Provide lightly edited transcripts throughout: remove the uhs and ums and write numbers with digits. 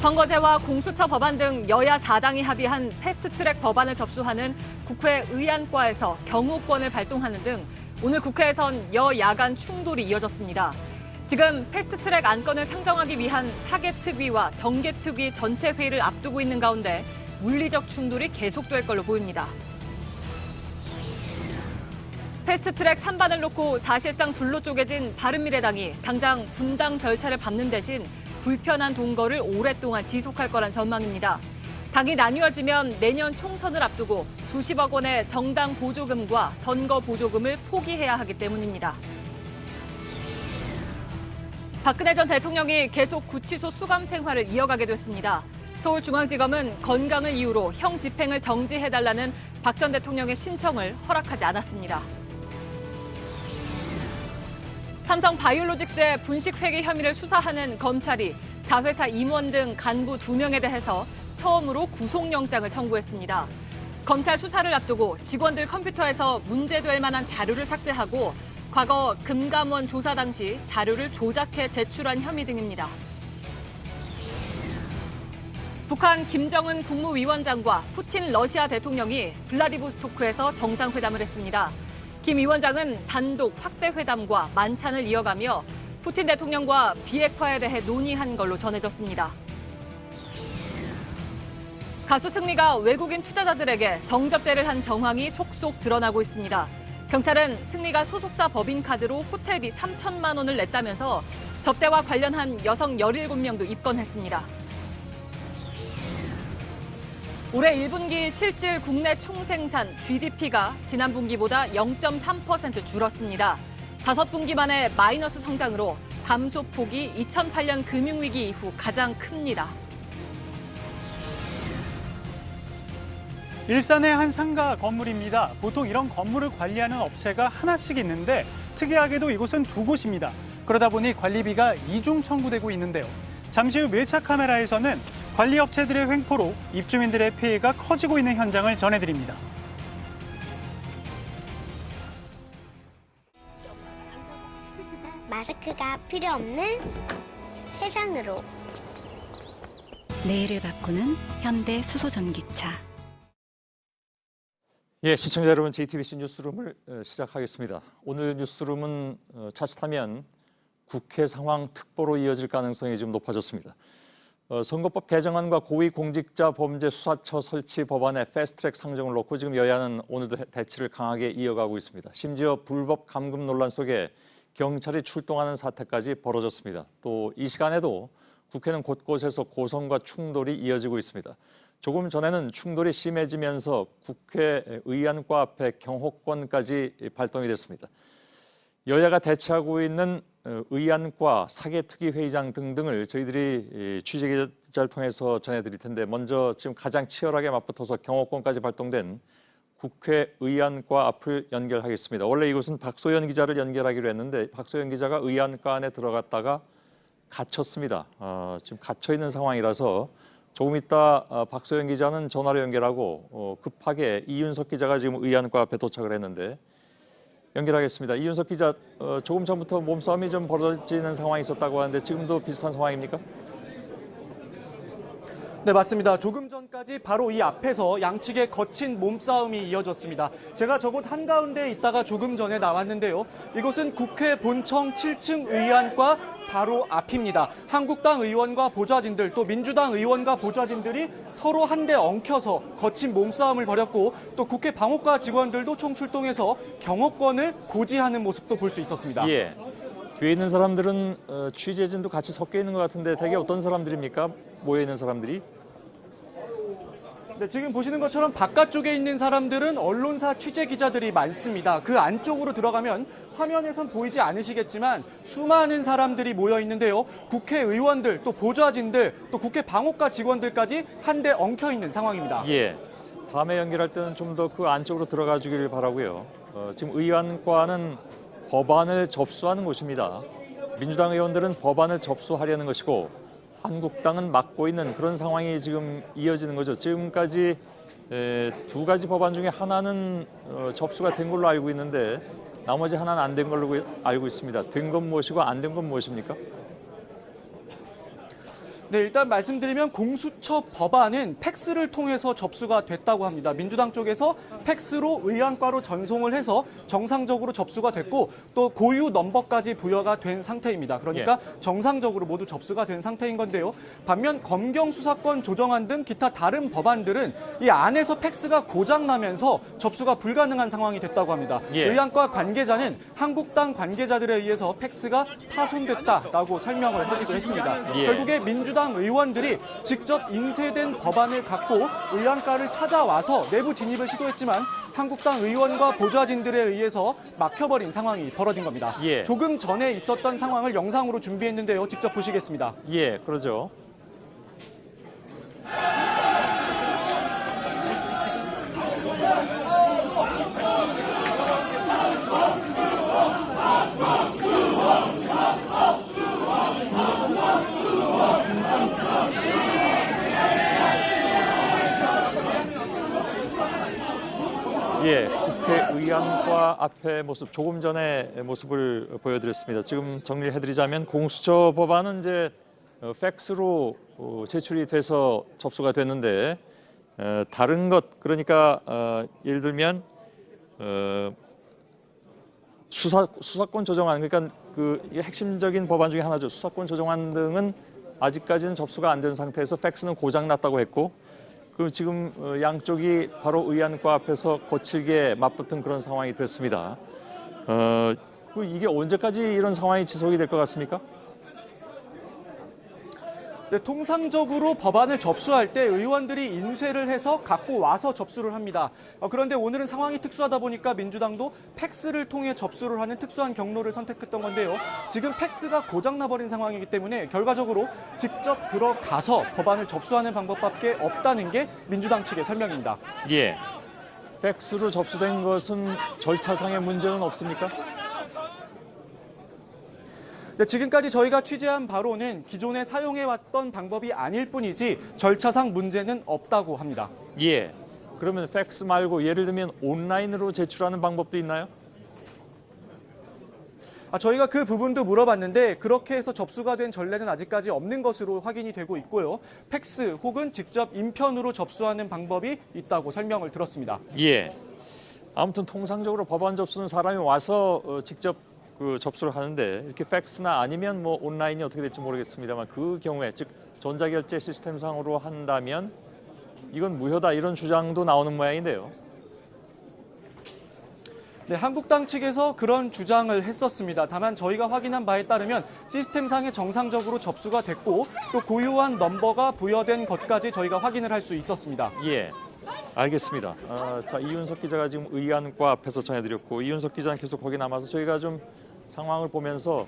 선거제와 공수처 법안 등 여야 4당이 합의한 패스트트랙 법안을 접수하는 국회 의안과에서 경호권을 발동하는 등 오늘 국회에선 여야 간 충돌이 이어졌습니다. 지금 패스트트랙 안건을 상정하기 위한 사개특위와 정개특위 전체 회의를 앞두고 있는 가운데 물리적 충돌이 계속될 걸로 보입니다. 패스트트랙 찬반을 놓고 사실상 둘로 쪼개진 바른미래당이 당장 분당 절차를 밟는 대신 불편한 동거를 오랫동안 지속할 거란 전망입니다. 당이 나뉘어지면 내년 총선을 앞두고 수십억 원의 정당 보조금과 선거 보조금을 포기해야 하기 때문입니다. 박근혜 전 대통령이 계속 구치소 수감 생활을 이어가게 됐습니다. 서울중앙지검은 건강을 이유로 형 집행을 정지해달라는 박 전 대통령의 신청을 허락하지 않았습니다. 삼성 바이오로직스의 분식회계 혐의를 수사하는 검찰이 자회사 임원 등 간부 2명에 대해서 처음으로 구속영장을 청구했습니다. 검찰 수사를 앞두고 직원들 컴퓨터에서 문제될 만한 자료를 삭제하고 과거 금감원 조사 당시 자료를 조작해 제출한 혐의 등입니다. 북한 김정은 국무위원장과 푸틴 러시아 대통령이 블라디보스토크에서 정상회담을 했습니다. 김 위원장은 단독 확대 회담과 만찬을 이어가며 푸틴 대통령과 비핵화에 대해 논의한 걸로 전해졌습니다. 가수 승리가 외국인 투자자들에게 성접대를 한 정황이 속속 드러나고 있습니다. 경찰은 승리가 소속사 법인카드로 호텔비 3천만 원을 냈다면서 접대와 관련한 여성 17명도 입건했습니다. 올해 1분기 실질 국내 총생산 GDP가 지난 분기보다 0.3% 줄었습니다. 5분기 만에 마이너스 성장으로 감소폭이 2008년 금융위기 이후 가장 큽니다. 일산의 한 상가 건물입니다. 보통 이런 건물을 관리하는 업체가 하나씩 있는데 특이하게도 이곳은 2곳입니다. 그러다 보니 관리비가 이중 청구되고 있는데요. 잠시 후 밀착 카메라에서는 관리업체들의 횡포로 입주민들의 피해가 커지고 있는 현장을 전해드립니다. 마스크가 필요 없는 세상으로. 내일을 바꾸는 현대 수소전기차. 예, 시청자 여러분, JTBC 뉴스룸을 시작하겠습니다. 오늘 뉴스룸은 자칫하면 국회 상황 특보로 이어질 가능성이 좀 높아졌습니다. 선거법 개정안과 고위공직자범죄수사처 설치 법안의 패스트트랙 상정을 놓고 지금 여야는 오늘도 대치를 강하게 이어가고 있습니다. 심지어 불법 감금 논란 속에 경찰이 출동하는 사태까지 벌어졌습니다. 또 이 시간에도 국회는 곳곳에서 고성과 충돌이 이어지고 있습니다. 조금 전에는 충돌이 심해지면서 국회 의안과 앞에 경호권까지 발동이 됐습니다. 여야가 대치하고 있는 의안과 사개특위 회의장 등등을 저희들이 취재기자를 통해서 전해드릴 텐데 먼저 지금 가장 치열하게 맞붙어서 경호권까지 발동된 국회 의안과 앞을 연결하겠습니다. 원래 이곳은 박소연 기자를 연결하기로 했는데 박소연 기자가 의안과 안에 들어갔다가 갇혔습니다. 지금 갇혀 있는 상황이라서 조금 이따 박소연 기자는 전화로 연결하고 급하게 이윤석 기자가 지금 의안과 앞에 도착을 했는데 연결하겠습니다. 이윤석 기자, 조금 전부터 몸싸움이 좀 벌어지는 상황이 있었다고 하는데 지금도 비슷한 상황입니까? 네, 맞습니다. 조금 전까지 바로 이 앞에서 양측의 거친 몸싸움이 이어졌습니다. 제가 저곳 한가운데 있다가 조금 전에 나왔는데요. 이곳은 국회 본청 7층 의안과 바로 앞입니다. 한국당 의원과 보좌진들 또 민주당 의원과 보좌진들이 서로 한데 엉켜서 거친 몸싸움을 벌였고 또 국회 방호과 직원들도 총출동해서 경호권을 고지하는 모습도 볼 수 있었습니다. 예. 뒤에 있는 사람들은 취재진도 같이 섞여 있는 것 같은데 대개 어떤 사람들입니까? 모여 있는 사람들이? 네, 지금 보시는 것처럼 바깥쪽에 있는 사람들은 언론사 취재 기자들이 많습니다. 그 안쪽으로 들어가면 화면에선 보이지 않으시겠지만 수많은 사람들이 모여 있는데요. 국회의원들, 또 보좌진들, 또 국회 방호과 직원들까지 한데 엉켜 있는 상황입니다. 예. 다음에 연결할 때는 좀 더 그 안쪽으로 들어가 주길 바라고요. 지금 의안과는 법안을 접수하는 곳입니다. 민주당 의원들은 법안을 접수하려는 것이고 한국당은 막고 있는 그런 상황이 지금 이어지는 거죠. 지금까지 2가지 법안 중에 하나는 접수가 된 걸로 알고 있는데 나머지 하나는 안 된 걸로 알고 있습니다. 된 건 무엇이고 안 된 건 무엇입니까? 네, 일단 말씀드리면 공수처 법안은 팩스를 통해서 접수가 됐다고 합니다. 민주당 쪽에서 팩스로 의안과로 전송을 해서 정상적으로 접수가 됐고 또 고유 넘버까지 부여가 된 상태입니다. 그러니까 정상적으로 모두 접수가 된 상태인 건데요. 반면 검경 수사권 조정안 등 기타 다른 법안들은 이 안에서 팩스가 고장나면서 접수가 불가능한 상황이 됐다고 합니다. 의안과 관계자는 한국당 관계자들에 의해서 팩스가 파손됐다라고 설명을 하기도 했습니다. 결국에 민주당 의원들이 직접 인쇄된 법안을 갖고 의안과를 찾아와서 내부 진입을 시도했지만 한국당 의원과 보좌진들에 의해서 막혀버린 상황이 벌어진 겁니다. 조금 전에 있었던 상황을 영상으로 준비했는데요. 직접 보시겠습니다. 예, 그러죠. 예, 국회의안과 앞의 모습, 조금 전에 모습을 보여드렸습니다. 지금 정리를 해드리자면 공수처 법안은 이제 팩스로 제출이 돼서 접수가 됐는데 다른 것, 그러니까 예를 들면 수사권 조정안, 그러니까 이게 핵심적인 법안 중에 하나죠. 수사권 조정안 등은 아직까지는 접수가 안 된 상태에서 팩스는 고장 났다고 했고, 그 지금 양쪽이 바로 의안과 앞에서 거칠게 맞붙은 그런 상황이 됐습니다. 이게 언제까지 이런 상황이 지속이 될 것 같습니까? 네, 통상적으로 법안을 접수할 때 의원들이 인쇄를 해서 갖고 와서 접수를 합니다. 그런데 오늘은 상황이 특수하다 보니까 민주당도 팩스를 통해 접수를 하는 특수한 경로를 선택했던 건데요. 지금 팩스가 고장나버린 상황이기 때문에 결과적으로 직접 들어가서 법안을 접수하는 방법밖에 없다는 게 민주당 측의 설명입니다. 예, 팩스로 접수된 것은 절차상의 문제는 없습니까? 네, 지금까지 저희가 취재한 바로는 기존에 사용해왔던 방법이 아닐 뿐이지 절차상 문제는 없다고 합니다. 예, 그러면 팩스 말고 예를 들면 온라인으로 제출하는 방법도 있나요? 저희가 그 부분도 물어봤는데 그렇게 해서 접수가 된 전례는 아직까지 없는 것으로 확인이 되고 있고요. 팩스 혹은 직접 인편으로 접수하는 방법이 있다고 설명을 들었습니다. 예, 아무튼 통상적으로 법안 접수는 사람이 와서 직접 접수를 하는데 이렇게 팩스나 아니면 뭐 온라인이 어떻게 될지 모르겠습니다만 그 경우에 즉 전자결제 시스템상으로 한다면 이건 무효다 이런 주장도 나오는 모양인데요. 네, 한국당 측에서 그런 주장을 했었습니다. 다만 저희가 확인한 바에 따르면 시스템상에 정상적으로 접수가 됐고 또 고유한 넘버가 부여된 것까지 저희가 확인을 할 수 있었습니다. 예, 알겠습니다. 자, 이윤석 기자가 지금 의안과 앞에서 전해드렸고 이윤석 기자는 계속 거기 남아서 저희가 좀 상황을 보면서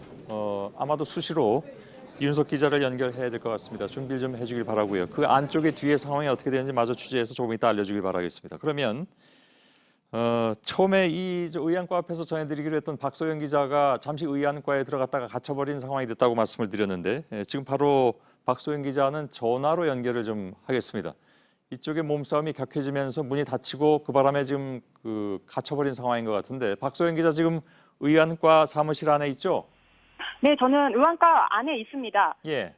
아마도 수시로 이윤석 기자를 연결해야 될 것 같습니다. 준비를 좀 해주길 바라고요. 그 안쪽에 뒤에 상황이 어떻게 되는지 마저 취재해서 조금 이따 알려주길 바라겠습니다. 그러면 처음에 이 의안과 앞에서 전해드리기로 했던 박소영 기자가 잠시 의안과에 들어갔다가 갇혀버린 상황이 됐다고 말씀을 드렸는데 지금 바로 박소영 기자는 전화로 연결을 좀 하겠습니다. 이쪽에 몸싸움이 격해지면서 문이 닫히고 그 바람에 지금 갇혀버린 상황인 것 같은데 박소영 기자 지금 의안과 사무실 안에 있죠? 네, 저는 의안과 안에 있습니다. 예.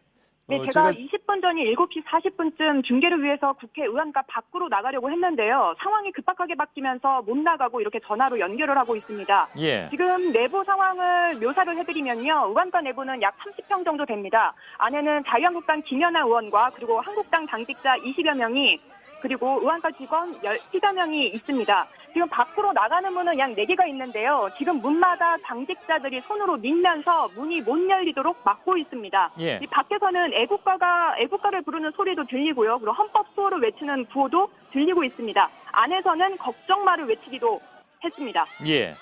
네, 제가 20분 전인 7시 40분쯤 중계를 위해서 국회 의안과 밖으로 나가려고 했는데요. 상황이 급박하게 바뀌면서 못 나가고 이렇게 전화로 연결을 하고 있습니다. 예. 지금 내부 상황을 묘사를 해드리면요. 의안과 내부는 약 30평 정도 됩니다. 안에는 자유한국당 김연아 의원과 그리고 한국당 당직자 20여 명이 그리고 의안과 직원 10여 명이 있습니다. 지금 밖으로 나가는 문은 약 4개가 있는데요. 지금 문마다 당직자들이 손으로 밀면서 문이 못 열리도록 막고 있습니다. 예. 이 밖에서는 애국가를 부르는 소리도 들리고요. 그리고 헌법 수호를 외치는 구호도 들리고 있습니다. 안에서는 걱정마를 외치기도 했습니다. 예.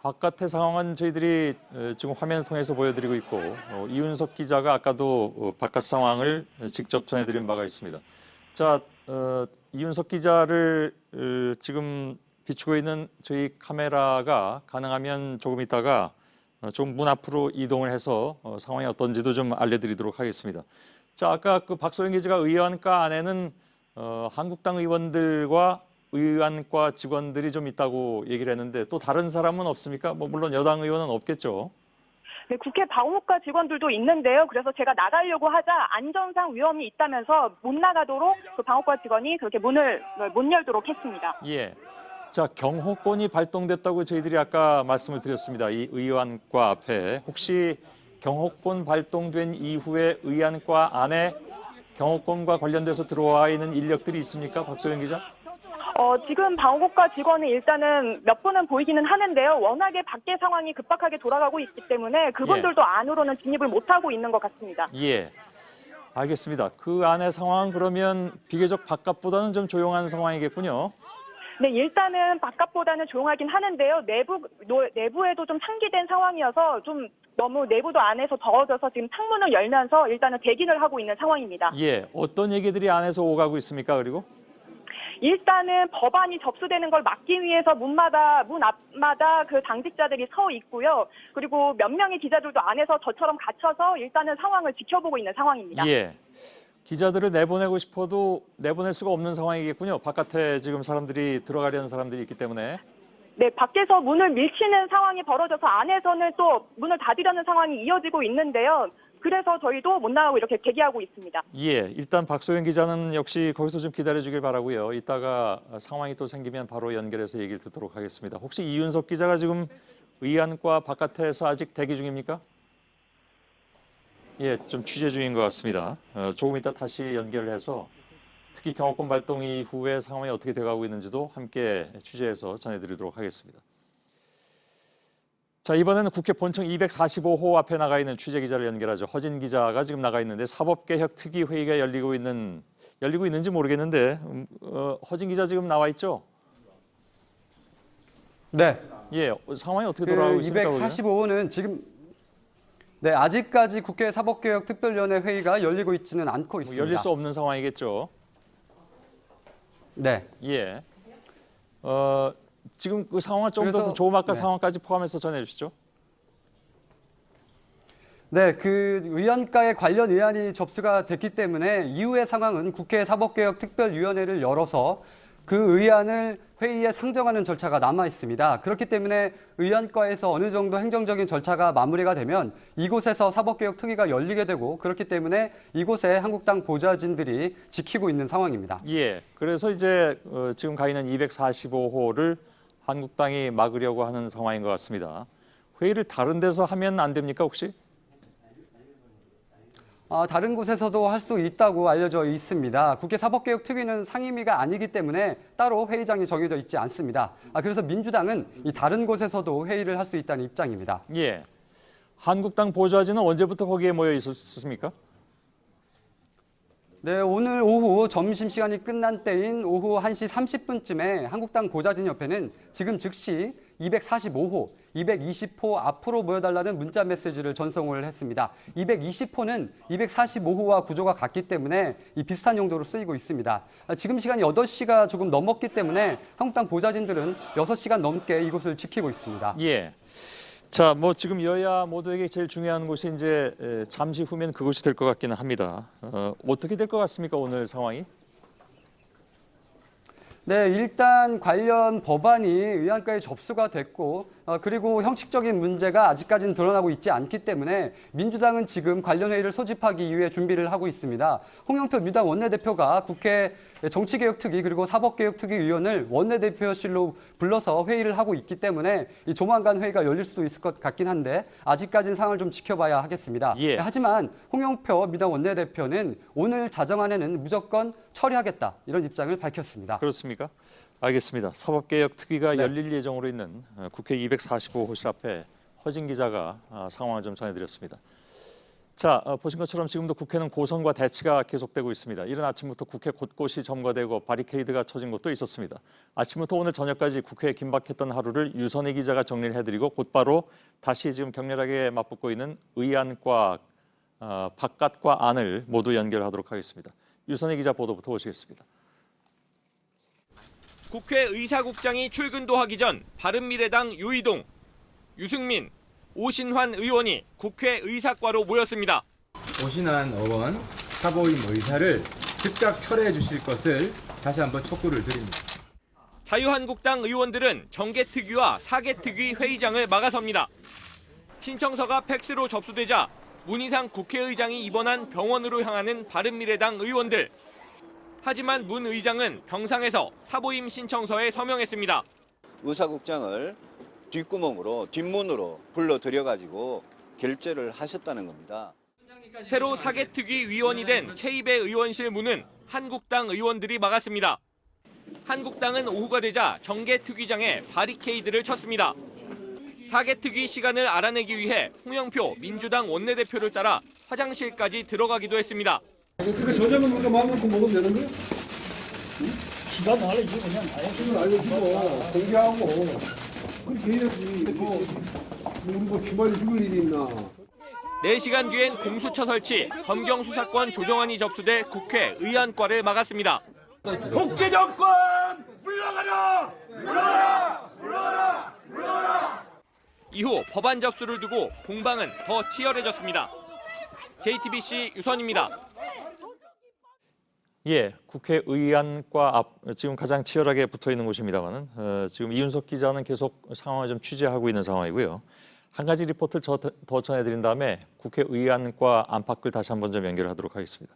바깥의 상황은 저희들이 지금 화면을 통해서 보여드리고 있고 이윤석 기자가 아까도 바깥 상황을 직접 전해드린 바가 있습니다. 자, 이윤석 기자를 지금 비추고 있는 저희 카메라가 가능하면 조금 있다가 좀 문 앞으로 이동을 해서 상황이 어떤지도 좀 알려드리도록 하겠습니다. 자, 아까 박소영 기자가 의안과 안에는 한국당 의원들과 의안과 직원들이 좀 있다고 얘기를 했는데 또 다른 사람은 없습니까? 뭐 물론 여당 의원은 없겠죠. 네, 국회 방호과 직원들도 있는데요. 그래서 제가 나가려고 하자 안전상 위험이 있다면서 못 나가도록 그 방호과 직원이 그렇게 문을 못 열도록 했습니다. 예. 자, 경호권이 발동됐다고 저희들이 아까 말씀을 드렸습니다. 이 의안과 앞에 혹시 경호권 발동된 이후에 의안과 안에 경호권과 관련돼서 들어와 있는 인력들이 있습니까? 박소영 기자? 지금 방호과 직원이 일단은 몇 분은 보이기는 하는데요. 워낙에 밖의 상황이 급박하게 돌아가고 있기 때문에 그분들도 안으로는 진입을 못하고 있는 것 같습니다. 예. 알겠습니다. 그 안의 상황은 그러면 비교적 바깥보다는 좀 조용한 상황이겠군요. 네, 일단은 바깥보다는 조용하긴 하는데요. 내부에도 좀 상기된 상황이어서 좀 너무 내부도 안에서 더워져서 지금 창문을 열면서 일단은 대기를 하고 있는 상황입니다. 예. 어떤 얘기들이 안에서 오가고 있습니까? 그리고? 일단은 법안이 접수되는 걸 막기 위해서 문 앞마다 그 당직자들이 서 있고요. 그리고 몇 명의 기자들도 안에서 저처럼 갇혀서 일단은 상황을 지켜보고 있는 상황입니다. 예. 기자들을 내보내고 싶어도 내보낼 수가 없는 상황이겠군요. 바깥에 지금 사람들이 들어가려는 사람들이 있기 때문에. 네, 밖에서 문을 밀치는 상황이 벌어져서 안에서는 또 문을 닫으려는 상황이 이어지고 있는데요. 그래서 저희도 못 나가고 이렇게 대기하고 있습니다. 예, 일단 박소영 기자는 역시 거기서 좀 기다려주길 바라고요. 이따가 상황이 또 생기면 바로 연결해서 얘기를 듣도록 하겠습니다. 혹시 이윤석 기자가 지금 의안과 바깥에서 아직 대기 중입니까? 예, 좀 취재 중인 것 같습니다. 조금 이따 다시 연결해서 특히 경호권 발동 이후에 상황이 어떻게 돼가고 있는지도 함께 취재해서 전해드리도록 하겠습니다. 자, 이번에는 국회 본청 245호 앞에 나가 있는 취재 기자를 연결하죠. 허진 기자가 지금 나가 있는데 사법개혁 특위 회의가 열리고 있는지 모르겠는데 허진 기자 지금 나와 있죠? 네. 예, 상황이 어떻게 돌아가고 있습니까? 245호는 지금 아직까지 국회 사법개혁 특별위원회 회의가 열리고 있지는 않고 있습니다. 열릴 수 없는 상황이겠죠. 네. 예. 지금 그 상황을 좀 더 그래서, 조마카 네. 상황까지 포함해서 전해주시죠. 네, 그 의안과의 관련 의안이 접수가 됐기 때문에 이후의 상황은 국회 사법개혁 특별위원회를 열어서 그 의안을 회의에 상정하는 절차가 남아 있습니다. 그렇기 때문에 의안과에서 어느 정도 행정적인 절차가 마무리가 되면 이곳에서 사법개혁 특위가 열리게 되고 그렇기 때문에 이곳에 한국당 보좌진들이 지키고 있는 상황입니다. 예. 그래서 이제 지금 가 있는 245호를 한국당이 막으려고 하는 상황인 것 같습니다. 회의를 다른 데서 하면 안 됩니까 혹시? 다른 곳에서도 할 수 있다고 알려져 있습니다. 국회 사법개혁 특위는 상임위가 아니기 때문에 따로 회의장이 정해져 있지 않습니다. 그래서 민주당은 이 다른 곳에서도 회의를 할 수 있다는 입장입니다. 예. 한국당 보좌진은 언제부터 거기에 모여 있었습니까? 네, 오늘 오후 점심시간이 끝난 때인 오후 1시 30분쯤에 한국당 보좌진협회는 지금 즉시 245호, 220호 앞으로 모여달라는 문자 메시지를 전송을 했습니다. 220호는 245호와 구조가 같기 때문에 이 비슷한 용도로 쓰이고 있습니다. 지금 시간이 8시가 조금 넘었기 때문에 한국당 보좌진들은 6시간 넘게 이곳을 지키고 있습니다. 예. 자, 뭐 지금 여야 모두에게 제일 중요한 곳이 이제 잠시 후면 그곳이 될 것 같기는 합니다. 어떻게 될 것 같습니까, 오늘 상황이? 네, 일단 관련 법안이 의안과에 접수가 됐고 그리고 형식적인 문제가 아직까지는 드러나고 있지 않기 때문에 민주당은 지금 관련 회의를 소집하기 위해 준비를 하고 있습니다. 홍영표 민주당 원내대표가 국회 정치개혁특위 그리고 사법개혁특위 위원을 원내대표실로 불러서 회의를 하고 있기 때문에 조만간 회의가 열릴 수도 있을 것 같긴 한데 아직까지는 상황을 좀 지켜봐야 하겠습니다. 예. 하지만 홍영표 민주당 원내대표는 오늘 자정안에는 무조건 처리하겠다 이런 입장을 밝혔습니다. 그렇습니까? 알겠습니다. 사법개혁 특위가 네. 열릴 예정으로 있는 국회 245호실 앞에 허진 기자가 상황을 좀 전해드렸습니다. 자, 보신 것처럼 지금도 국회는 고성과 대치가 계속되고 있습니다. 이른 아침부터 국회 곳곳이 점거되고 바리케이드가 쳐진 곳도 있었습니다. 아침부터 오늘 저녁까지 국회에 긴박했던 하루를 유선희 기자가 정리를 해드리고 곧바로 다시 지금 격렬하게 맞붙고 있는 의안과 바깥과 안을 모두 연결하도록 하겠습니다. 유선희 기자 보도부터 보시겠습니다. 국회 의사국장이 출근도 하기 전 바른미래당 유이동, 유승민, 오신환 의원이 국회 의사과로 모였습니다. 오신환 의원 사보임 의사를 즉각 철회해 주실 것을 다시 한번 촉구를 드립니다. 자유한국당 의원들은 정개특위와 사개특위 회의장을 막아섭니다. 신청서가 팩스로 접수되자 문희상 국회의장이 입원한 병원으로 향하는 바른미래당 의원들. 하지만 문 의장은 병상에서 사보임 신청서에 서명했습니다. 의사국장을 뒷구멍으로 뒷문으로 불러들여가지고 결재를 하셨다는 겁니다. 새로 사개특위 위원이 된 최입의 의원실 문은 한국당 의원들이 막았습니다. 한국당은 오후가 되자 정계특위장에 바리케이드를 쳤습니다. 사개특위 시간을 알아내기 위해 홍영표 민주당 원내대표를 따라 화장실까지 들어가기도 했습니다. 그러니까 저녁은 우리가 마음 놓고 먹으면 되는 거야? 시간 알려주고 그냥 시간 알려주고 공개하고 그렇게 해야지. 뭐 기발이 죽을 일이 있나? 4시간 뒤엔 공수처 설치, 검경 수사권 조정안이 접수돼 국회 의안과를 막았습니다. 독재 정권 물러가라! 물러가라! 물러가라! 물러가라! 이후 법안 접수를 두고 공방은 더 치열해졌습니다. JTBC 유선입니다. 예, 국회 의안과 앞 지금 가장 치열하게 붙어 있는 곳입니다만은 지금 이윤석 기자는 계속 상황을 좀 취재하고 있는 상황이고요. 한 가지 리포트를 더 전해드린 다음에 국회 의안과 안팎을 다시 한번 좀 연결하도록 하겠습니다.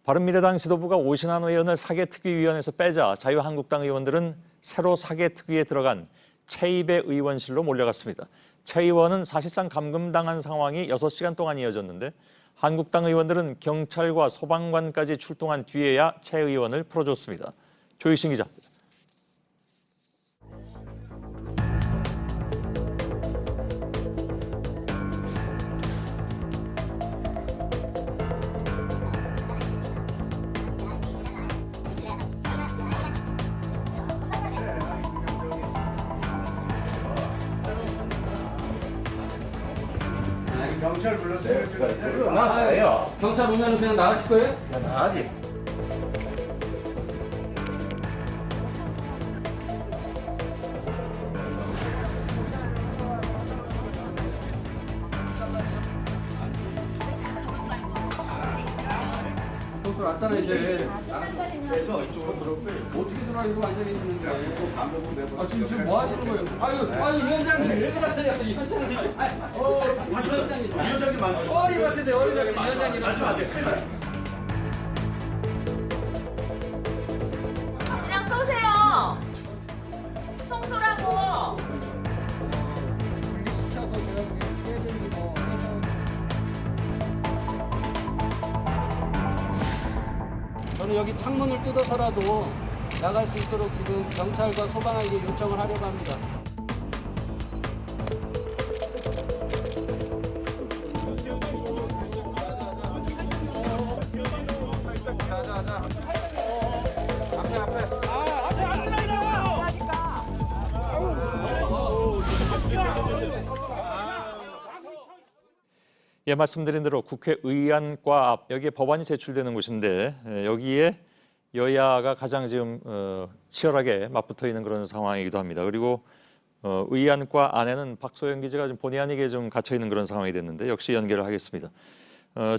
바른미래당 지도부가 오신환 의원을 사개특위위원회에서 빼자 자유한국당 의원들은 새로 사개특위에 들어간 최입의 의원실로 몰려갔습니다. 최 의원은 사실상 감금당한 상황이 6시간 동안 이어졌는데 한국당 의원들은 경찰과 소방관까지 출동한 뒤에야 최 의원을 풀어줬습니다. 조익신 기자입니다. 경찰 불렀어요. 나가요. 경찰 오면 그냥 나가실 거예요? 나가지. 경찰 왔잖아 이제. 그래서 이쪽으로 들어오고 어떻게 들어와 이거 앉아 계시는데? 아 지금 뭐 하시는 거예요? 아유 위원장님 왜 그러세요? 위원장님. 위원장님 맞죠? 어리 맞으세요. 어리 맞으세요. 위원장님 맞으면 안 돼. 큰일 나요. 그냥 쏘세요. 청소라고. 시켜서 제가 빼든지 뭐 해서. 저는 여기 창문을 뜯어서라도 나갈 수 있도록 지금 경찰과 소방에게 요청을 하려고 합니다. 예, 말씀드린 대로 국회 의안과 앞 여기에 법안이 제출되는 곳인데 여기에 여야가 가장 지금 치열하게 맞붙어 있는 그런 상황이기도 합니다. 그리고 의안과 안에는 박소영 기자가 좀 본의 아니게 좀 갇혀 있는 그런 상황이 됐는데 역시 연결을 하겠습니다.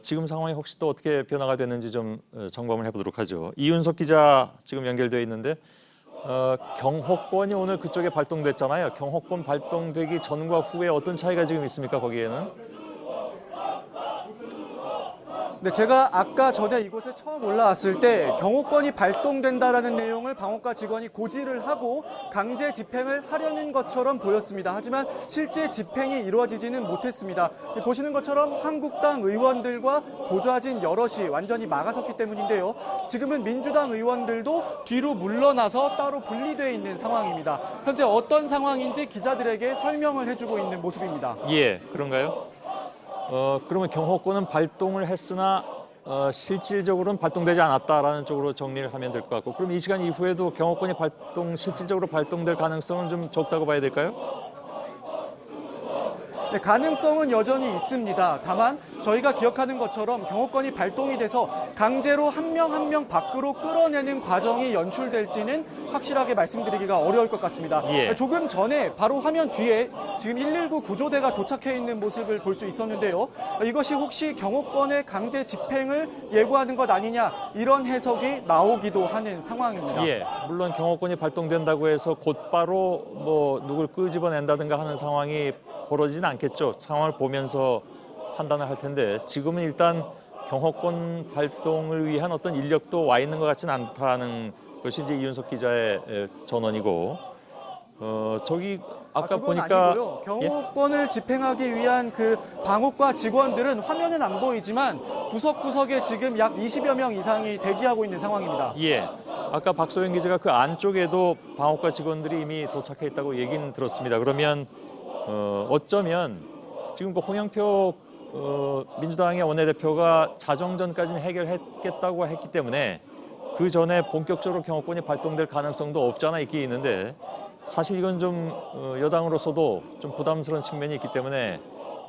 지금 상황이 혹시 또 어떻게 변화가 됐는지 좀 점검을 해보도록 하죠. 이윤석 기자 지금 연결되어 있는데 경호권이 오늘 그쪽에 발동됐잖아요. 경호권 발동되기 전과 후에 어떤 차이가 지금 있습니까? 거기에는? 네, 제가 아까 전에 이곳에 처음 올라왔을 때 경호권이 발동된다라는 내용을 방어과 직원이 고지를 하고 강제 집행을 하려는 것처럼 보였습니다. 하지만 실제 집행이 이루어지지는 못했습니다. 보시는 것처럼 한국당 의원들과 보좌진 여럿이 완전히 막아섰기 때문인데요. 지금은 민주당 의원들도 뒤로 물러나서 따로 분리되어 있는 상황입니다. 현재 어떤 상황인지 기자들에게 설명을 해주고 있는 모습입니다. 예, 그런가요? 그러면 경호권은 발동을 했으나 실질적으로는 발동되지 않았다라는 쪽으로 정리를 하면 될 것 같고, 그럼 이 시간 이후에도 경호권이 실질적으로 발동될 가능성은 좀 적다고 봐야 될까요? 네, 가능성은 여전히 있습니다. 다만 저희가 기억하는 것처럼 경호권이 발동이 돼서 강제로 한 명 한 명 밖으로 끌어내는 과정이 연출될지는 확실하게 말씀드리기가 어려울 것 같습니다. 예. 조금 전에 바로 화면 뒤에 지금 119 구조대가 도착해 있는 모습을 볼 수 있었는데요. 이것이 혹시 경호권의 강제 집행을 예고하는 것 아니냐, 이런 해석이 나오기도 하는 상황입니다. 예, 물론 경호권이 발동된다고 해서 곧바로 뭐 누굴 끄집어낸다든가 하는 상황이 벌어지진 않겠죠. 상황을 보면서 판단을 할 텐데 지금은 일단 경호권 발동을 위한 어떤 인력도 와 있는 것 같지는 않다는 것이 이제 이윤석 기자의 전언이고 저기 아까 그건 보니까 아니고요. 경호권을 집행하기 위한 그 방어과 직원들은 화면은 안 보이지만 구석구석에 지금 약 20여 명 이상이 대기하고 있는 상황입니다. 예, 아까 박소영 기자가 그 안쪽에도 방어과 직원들이 이미 도착해 있다고 얘기는 들었습니다. 그러면 어쩌면 지금 그 홍영표 민주당의 원내대표가 자정전까지는 해결했겠다고 했기 때문에 그 전에 본격적으로 경호권이 발동될 가능성도 없지 않아 있긴 있는데 사실 이건 좀 여당으로서도 좀 부담스러운 측면이 있기 때문에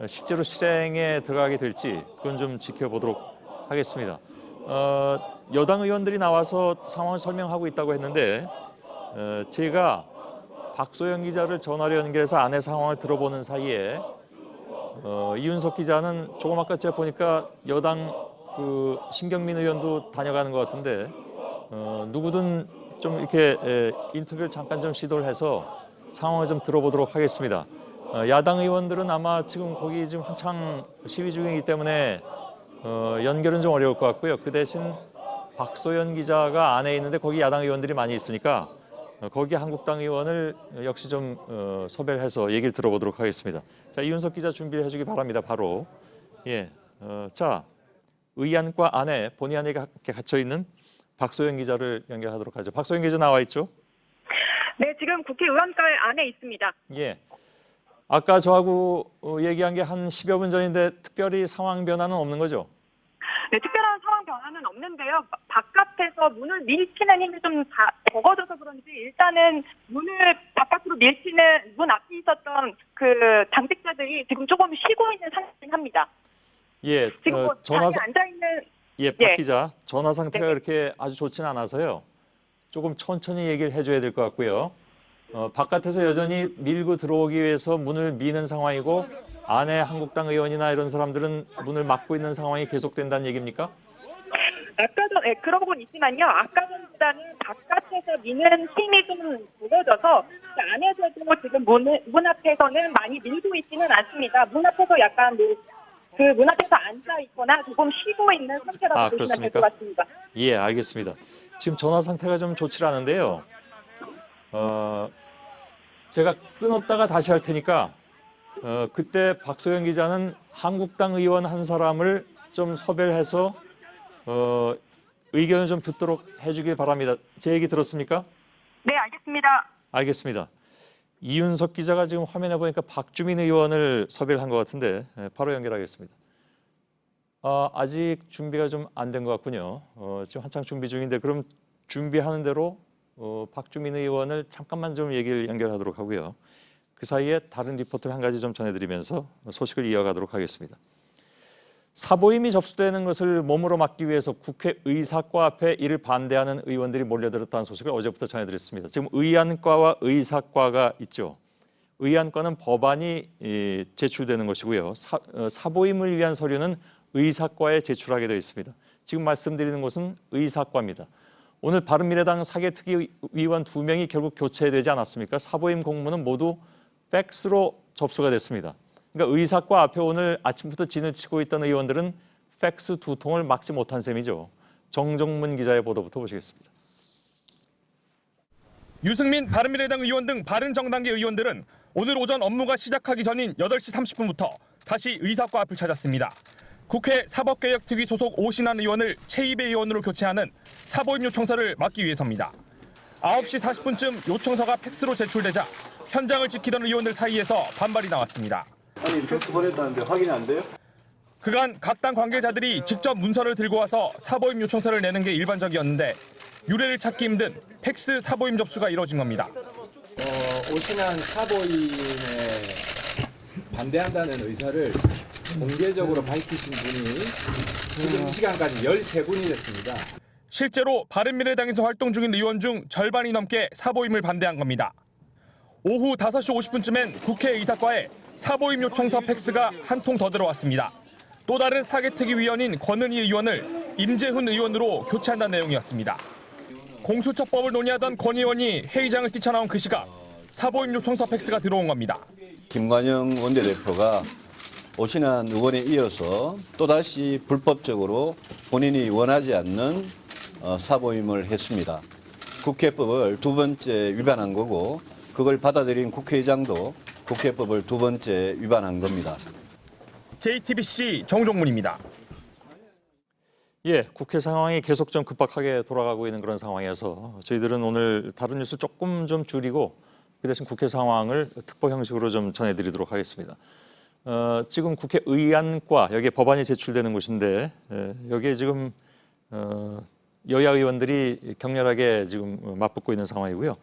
실제로 실행에 들어가게 될지 그건 좀 지켜보도록 하겠습니다. 여당 의원들이 나와서 상황을 설명하고 있다고 했는데 제가 박소영 기자를 전화로 연결해서 안의 상황을 들어보는 사이에 이윤석 기자는 조금 아까 제가 보니까 여당 그 신경민 의원도 다녀가는 것 같은데 누구든 좀 이렇게 인터뷰를 잠깐 좀 시도를 해서 상황을 좀 들어보도록 하겠습니다. 야당 의원들은 아마 지금 거기 지금 한창 시위 중이기 때문에 연결은 좀 어려울 것 같고요. 그 대신 박소연 기자가 안에 있는데 거기 야당 의원들이 많이 있으니까 거기 한국당 의원을 역시 좀 섭외를 해서 얘기를 들어보도록 하겠습니다. 자, 이윤석 기자 준비해 주시기 바랍니다. 바로 예, 자 의안과 안에 본의 아니게 갇혀 있는 박소연 기자를 연결하도록 하죠. 박소연 기자 나와 있죠? 네, 지금 국회 의원과 안에 있습니다. 예. 아까 저하고 얘기한 게 한 10여 분 전인데 특별히 상황 변화는 없는 거죠? 네, 특별한 상황 변화는 없는데요. 바깥에서 문을 밀치는 힘이 좀 적어져서 그런지 일단은 문을 바깥으로 밀치는 문 앞에 있었던 그 당직자들이 지금 조금 쉬고 있는 상태긴 합니다. 예, 지금 뭐 자리에 앉아 있는 예, 박 기자 전화 상태가 그렇게 아주 좋지는 않아서요. 조금 천천히 얘기를 해줘야 될 것 같고요. 바깥에서 여전히 밀고 들어오기 위해서 문을 미는 상황이고 안에 한국당 의원이나 이런 사람들은 문을 막고 있는 상황이 계속된다는 얘기입니까? 아까 전 그러고 있지만요. 아까 전보다는 바깥에서 미는 힘이 좀 적어져서 안에서도 지금 문 앞에서는 많이 밀고 있지는 않습니다. 문 앞에서 약간 그 문 앞에서 앉아 있거나 조금 쉬고 있는 상태라고 보시면 될 것 같습니다. 예, 알겠습니다. 지금 전화 상태가 좀 좋지 않은데요. 제가 끊었다가 다시 할 테니까 그때 박소영 기자는 한국당 의원 한 사람을 좀 섭외를 해서 의견을 좀 듣도록 해주길 바랍니다. 제 얘기 들었습니까? 네, 알겠습니다. 알겠습니다. 이윤석 기자가 지금 화면에 보니까 박주민 의원을 섭외를 한 것 같은데 바로 연결하겠습니다. 아직 준비가 좀 안 된 것 같군요. 지금 한창 준비 중인데 그럼 준비하는 대로 박주민 의원을 잠깐만 좀 얘기를 연결하도록 하고요. 그 사이에 다른 리포트를 한 가지 좀 전해드리면서 소식을 이어가도록 하겠습니다. 사보임이 접수되는 것을 몸으로 막기 위해서 국회 의사과 앞에 이를 반대하는 의원들이 몰려들었다는 소식을 어제부터 전해드렸습니다. 지금 의안과와 의사과가 있죠. 의안과는 법안이 제출되는 것이고요. 사보임을 위한 서류는 의사과에 제출하게 되어 있습니다. 지금 말씀드리는 곳은 의사과입니다. 오늘 바른미래당 사개특위위원 2명이 결국 교체되지 않았습니까? 사보임 공문은 모두 팩스로 접수가 됐습니다. 그러니까 의사과 앞에 오늘 아침부터 진을 치고 있던 의원들은 팩스 2통을 막지 못한 셈이죠. 정정문 기자의 보도부터 보시겠습니다. 유승민 바른미래당 의원 등 바른정당계 의원들은 오늘 오전 업무가 시작하기 전인 8시 30분부터 다시 의사과 앞을 찾았습니다. 국회 사법개혁특위 소속 오신환 의원을 최입의 의원으로 교체하는 사보임 요청서를 막기 위해서입니다. 9시 40분쯤 요청서가 팩스로 제출되자 현장을 지키던 의원들 사이에서 반발이 나왔습니다. 아니 팩스 보냈다는데 확인이 안 돼요? 그간 각 당 관계자들이 직접 문서를 들고 와서 사보임 요청서를 내는 게 일반적이었는데 유례를 찾기 힘든 팩스 사보임 접수가 이뤄진 겁니다. 오신환 사보임에 반대한다는 의사를 공개적으로 밝히신 분이 지금 이 시간까지 13분이 됐습니다. 실제로 바른미래당에서 활동 중인 의원 중 절반이 넘게 사보임을 반대한 겁니다. 오후 5시 50분쯤엔 국회 의사과에 사보임 요청서 팩스가 한 통 더 들어왔습니다. 또 다른 사개특위 위원인 권은희 의원을 임재훈 의원으로 교체한다는 내용이었습니다. 공수처법을 논의하던 권 의원이 회의장을 뛰쳐나온 그 시각 사보임 요청서 팩스가 들어온 겁니다. 김관영 원내대표가 오신환 의원에 이어서 또다시 불법적으로 본인이 원하지 않는 사보임을 했습니다. 국회법을 두 번째 위반한 거고 그걸 받아들인 국회의장도 국회법을 두 번째 위반한 겁니다. JTBC 정종문입니다. 예, 국회 상황이 계속 좀 급박하게 돌아가고 있는 그런 상황이어서 저희들은 오늘 다른 뉴스 조금 좀 줄이고 그 대신 국회 상황을 특보 형식으로 좀 전해드리도록 하겠습니다. 지금 국회의안과 여기에 법안이 제출되는 곳인데 여기에 지금 여야 의원들이 격렬하게 지금 맞붙고 있는 상황이고요.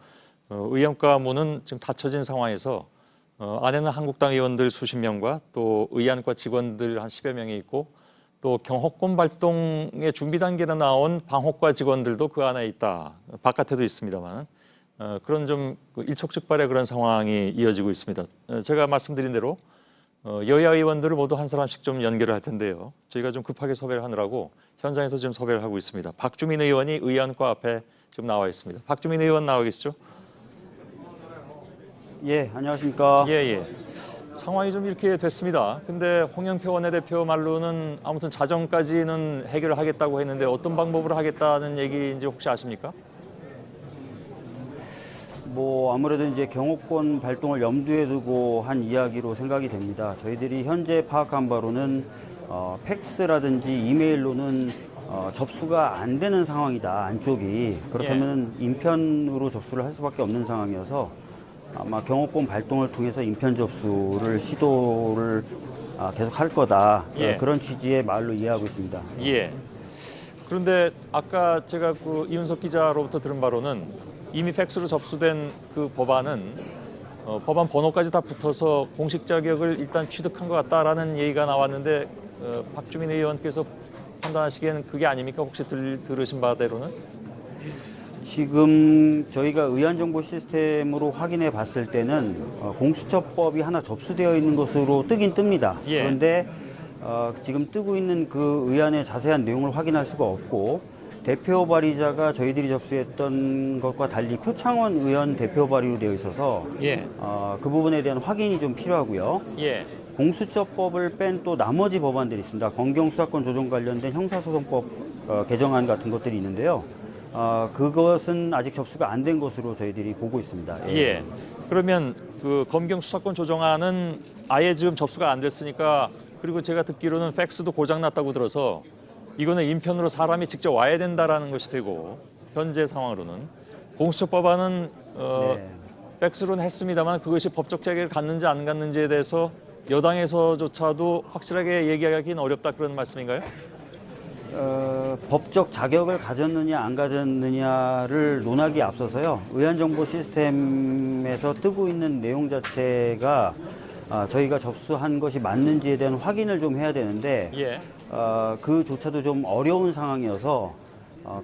의안과 문은 지금 닫혀진 상황에서 안에는 한국당 의원들 수십 명과 또 의안과 직원들 한 10여 명이 있고 또 경호권 발동의 준비 단계로 나온 방호과 직원들도 그 안에 있다. 바깥에도 있습니다만 그런 좀 일촉즉발의 그런 상황이 이어지고 있습니다. 제가 말씀드린 대로 여야 의원들을 모두 한 사람씩 좀 연결을 할 텐데요. 저희가 좀 급하게 섭외를 하느라고 현장에서 지금 섭외를 하고 있습니다. 박주민 의원이 의안과 앞에 지금 나와 있습니다. 박주민 의원 나와 계시죠? 예, 안녕하십니까. 예. 상황이 좀 이렇게 됐습니다. 근데 홍영표 원내대표 말로는 아무튼 자정까지는 해결을 하겠다고 했는데 어떤 방법으로 하겠다는 얘기인지 혹시 아십니까? 뭐 아무래도 이제 경호권 발동을 염두에 두고 한 이야기로 생각이 됩니다. 저희들이 현재 파악한 바로는 팩스라든지 이메일로는 접수가 안 되는 상황이다, 안쪽이. 그렇다면 인편으로 접수를 할 수밖에 없는 상황이어서 아마 경호권 발동을 통해서 인편 접수를 시도를 계속 할 거다. 그런 취지의 말로 이해하고 있습니다. 예. 그런데 아까 제가 그 이윤석 기자로부터 들은 바로는 이미 팩스로 접수된 그 법안은 법안 번호까지 다 붙어서 공식 자격을 일단 취득한 것 같다라는 얘기가 나왔는데 박주민 의원께서 판단하시기에는 그게 아닙니까? 혹시 들으신 바대로는? 지금 저희가 의안정보 시스템으로 확인해 봤을 때는 공수처법이 하나 접수되어 있는 것으로 뜨긴 뜹니다. 그런데 지금 뜨고 있는 그 의안의 자세한 내용을 확인할 수가 없고 대표 발의자가 저희들이 접수했던 것과 달리 표창원 의원 대표 발의로 되어 있어서 그 부분에 대한 확인이 좀 필요하고요. 공수처법을 뺀 또 나머지 법안들이 있습니다. 검경수사권 조정 관련된 형사소송법 개정안 같은 것들이 있는데요. 그것은 아직 접수가 안 된 것으로 저희들이 보고 있습니다. 그러면 그 검경 수사권 조정안은 아예 지금 접수가 안 됐으니까 그리고 제가 듣기로는 팩스도 고장 났다고 들어서 이거는 인편으로 사람이 직접 와야 된다라는 것이 되고 현재 상황으로는 공수처법안은 팩스로는 했습니다만 그것이 법적 자격을 갖는지 안 갖는지에 대해서 여당에서조차도 확실하게 얘기하기는 어렵다 그런 말씀인가요? 법적 자격을 가졌느냐 안 가졌느냐를 논하기에 앞서서요. 의안정보 시스템에서 뜨고 있는 내용 자체가 저희가 접수한 것이 맞는지에 대한 확인을 좀 해야 되는데 그조차도 좀 어려운 상황이어서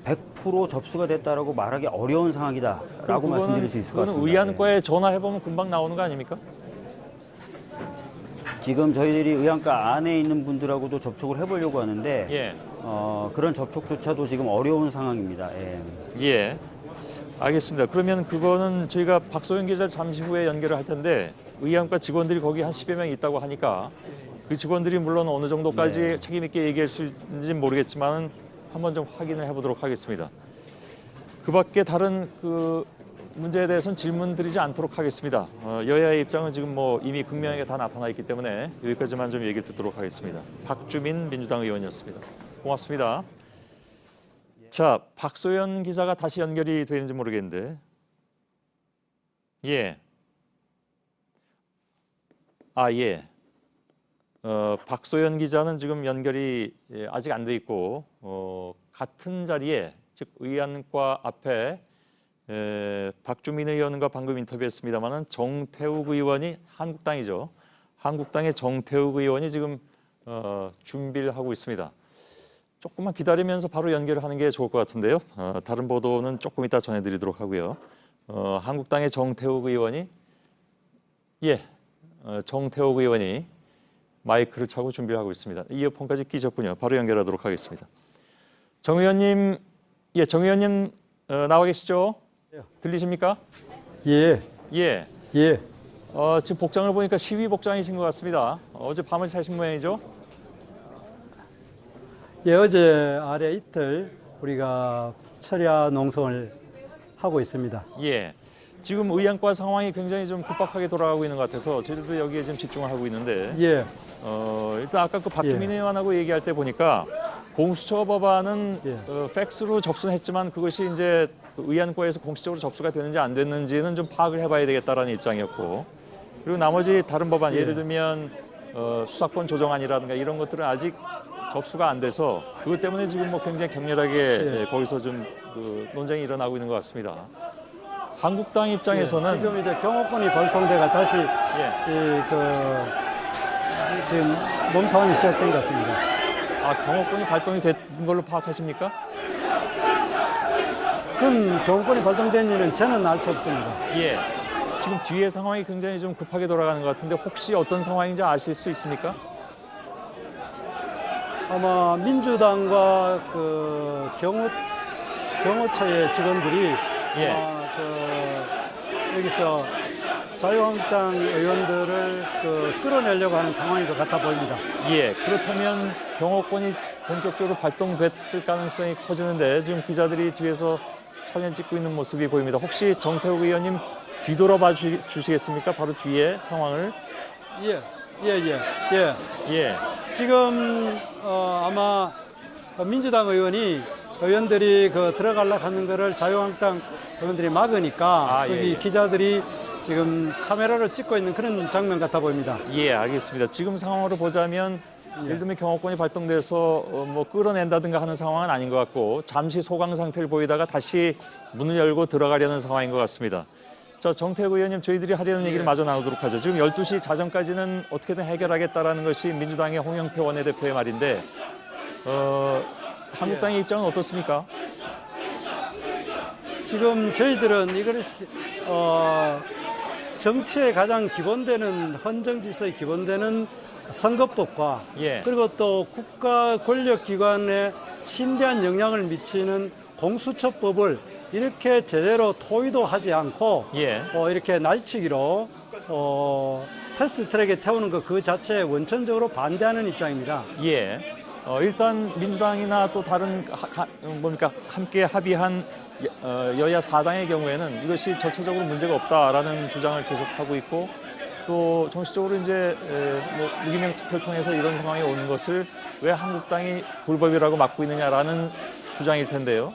100% 접수가 됐다라고 말하기 어려운 상황이다라고 말씀드릴 수 있을 것 같습니다. 의안과에 전화해보면 금방 나오는 거 아닙니까? 지금 저희들이 의안과 안에 있는 분들하고도 접촉을 해보려고 하는데 그런 접촉조차도 지금 어려운 상황입니다. 알겠습니다. 그러면 그거는 저희가 박소영 기자를 잠시 후에 연결을 할 텐데 의안과 직원들이 거기 한 10여 명 있다고 하니까 그 직원들이 물론 어느 정도까지 책임 있게 얘기할 수 있는지는 모르겠지만 한번 좀 확인을 해보도록 하겠습니다. 그 밖에 다른 그 문제에 대해서는 질문 드리지 않도록 하겠습니다. 여야의 입장은 지금 뭐 이미 극명하게 다 나타나 있기 때문에 여기까지만 좀 얘기를 듣도록 하겠습니다. 박주민 민주당 의원이었습니다. 고맙습니다. 자, 박소연 기자가 다시 연결이 되는지 모르겠는데. 박소연 기자는 지금 연결이 아직 안 돼 있고 같은 자리에 즉 의안과 앞에 박주민 의원과 방금 인터뷰했습니다마는 정태욱 의원이 한국당이죠. 한국당의 정태욱 의원이 지금 준비를 하고 있습니다. 조금만 기다리면서 바로 연결을 하는 게 좋을 것 같은데요. 다른 보도는 조금 이따 전해드리도록 하고요. 한국당의 정태욱 의원이 정태욱 의원이 마이크를 차고 준비를 하고 있습니다. 이어폰까지 끼셨군요. 바로 연결하도록 하겠습니다. 정 의원님, 정 의원님 나와 계시죠? 들리십니까? 지금 복장을 보니까 시위 복장이신 것 같습니다. 어제 밤을 새신 모양이죠? 예, 어제 아래 이틀 우리가 철야 농성을 하고 있습니다. 예. 지금 의안과 상황이 굉장히 좀 급박하게 돌아가고 있는 것 같아서 저희들도 여기에 지금 집중을 하고 있는데 예. 일단 아까 그 박주민 의원하고 얘기할 때 보니까 공수처 법안은 팩스로 접수는 했지만 그것이 이제 의안과에서 공식적으로 접수가 됐는지 안 됐는지는 좀 파악을 해봐야 되겠다라는 입장이었고 그리고 나머지 다른 법안 예를 들면 수사권 조정안이라든가 이런 것들은 아직 접수가 안 돼서 그것 때문에 지금 뭐 굉장히 격렬하게 거기서 좀 논쟁이 일어나고 있는 것 같습니다. 한국당 입장에서는 지금 이제 경호권이 발동돼가 다시 지금 몸싸움이 시작된 것 같습니다. 경호권이 발동이 된 걸로 파악하십니까? 그건 경호권이 발동된 일은 저는 알 수 없습니다. 예. 지금 뒤에 상황이 굉장히 좀 급하게 돌아가는 것 같은데 혹시 어떤 상황인지 아실 수 있습니까? 아마 민주당과 그 경호처의 직원들이 여기서 자유한국당 의원들을 끌어내려고 하는 상황인 것 같아 보입니다. 예, 그렇다면 경호권이 본격적으로 발동됐을 가능성이 커지는데 지금 기자들이 뒤에서 사진 찍고 있는 모습이 보입니다. 혹시 정태욱 의원님 뒤돌아봐 주시겠습니까? 바로 뒤에 상황을. 예. 지금 아마 민주당 의원들이 들어가려고 하는 거를 자유한국당 의원들이 막으니까 여기 기자들이 지금 카메라로 찍고 있는 그런 장면 같아 보입니다. 예, 알겠습니다. 지금 상황으로 보자면 예를 들면 경호권이 발동돼서 뭐 끌어낸다든가 하는 상황은 아닌 것 같고 잠시 소강 상태를 보이다가 다시 문을 열고 들어가려는 상황인 것 같습니다. 자, 정태욱 의원님, 저희들이 하려는 얘기를 마저 나누도록 하죠. 지금 12시 자정까지는 어떻게든 해결하겠다라는 것이 민주당의 홍영표 원내대표의 말인데 한국당의 입장은 어떻습니까? 지금 저희들은 이걸 정치의 가장 기본되는 헌정 질서의 기본되는 선거법과 그리고 또 국가 권력기관에 심대한 영향을 미치는 공수처법을 이렇게 제대로 토의도 하지 않고 이렇게 날치기로 패스트트랙에 태우는 것 그 자체에 원천적으로 반대하는 입장입니다. 예. 일단 민주당이나 또 다른 함께 합의한 여야 4당의 경우에는 이것이 전체적으로 문제가 없다라는 주장을 계속하고 있고 또 정식적으로 이제 무기명 투표를 통해서 이런 상황이 오는 것을 왜 한국당이 불법이라고 막고 있느냐라는 주장일 텐데요.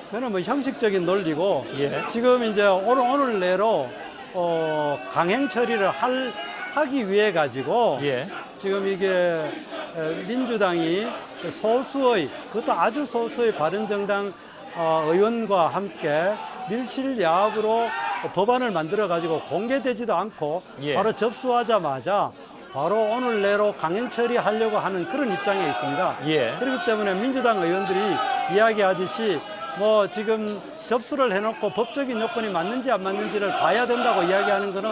그거는 뭐 형식적인 논리고 지금 이제 오늘 내로 강행 처리를 하기 위해 가지고 지금 이게 민주당이 소수의 그것도 아주 소수의 바른정당 의원과 함께 밀실야합으로 법안을 만들어 가지고 공개되지도 않고 바로 접수하자마자 바로 오늘 내로 강행 처리하려고 하는 그런 입장에 있습니다. 그렇기 때문에 민주당 의원들이 이야기하듯이 뭐 지금 접수를 해놓고 법적인 요건이 맞는지 안 맞는지를 봐야 된다고 이야기하는 것은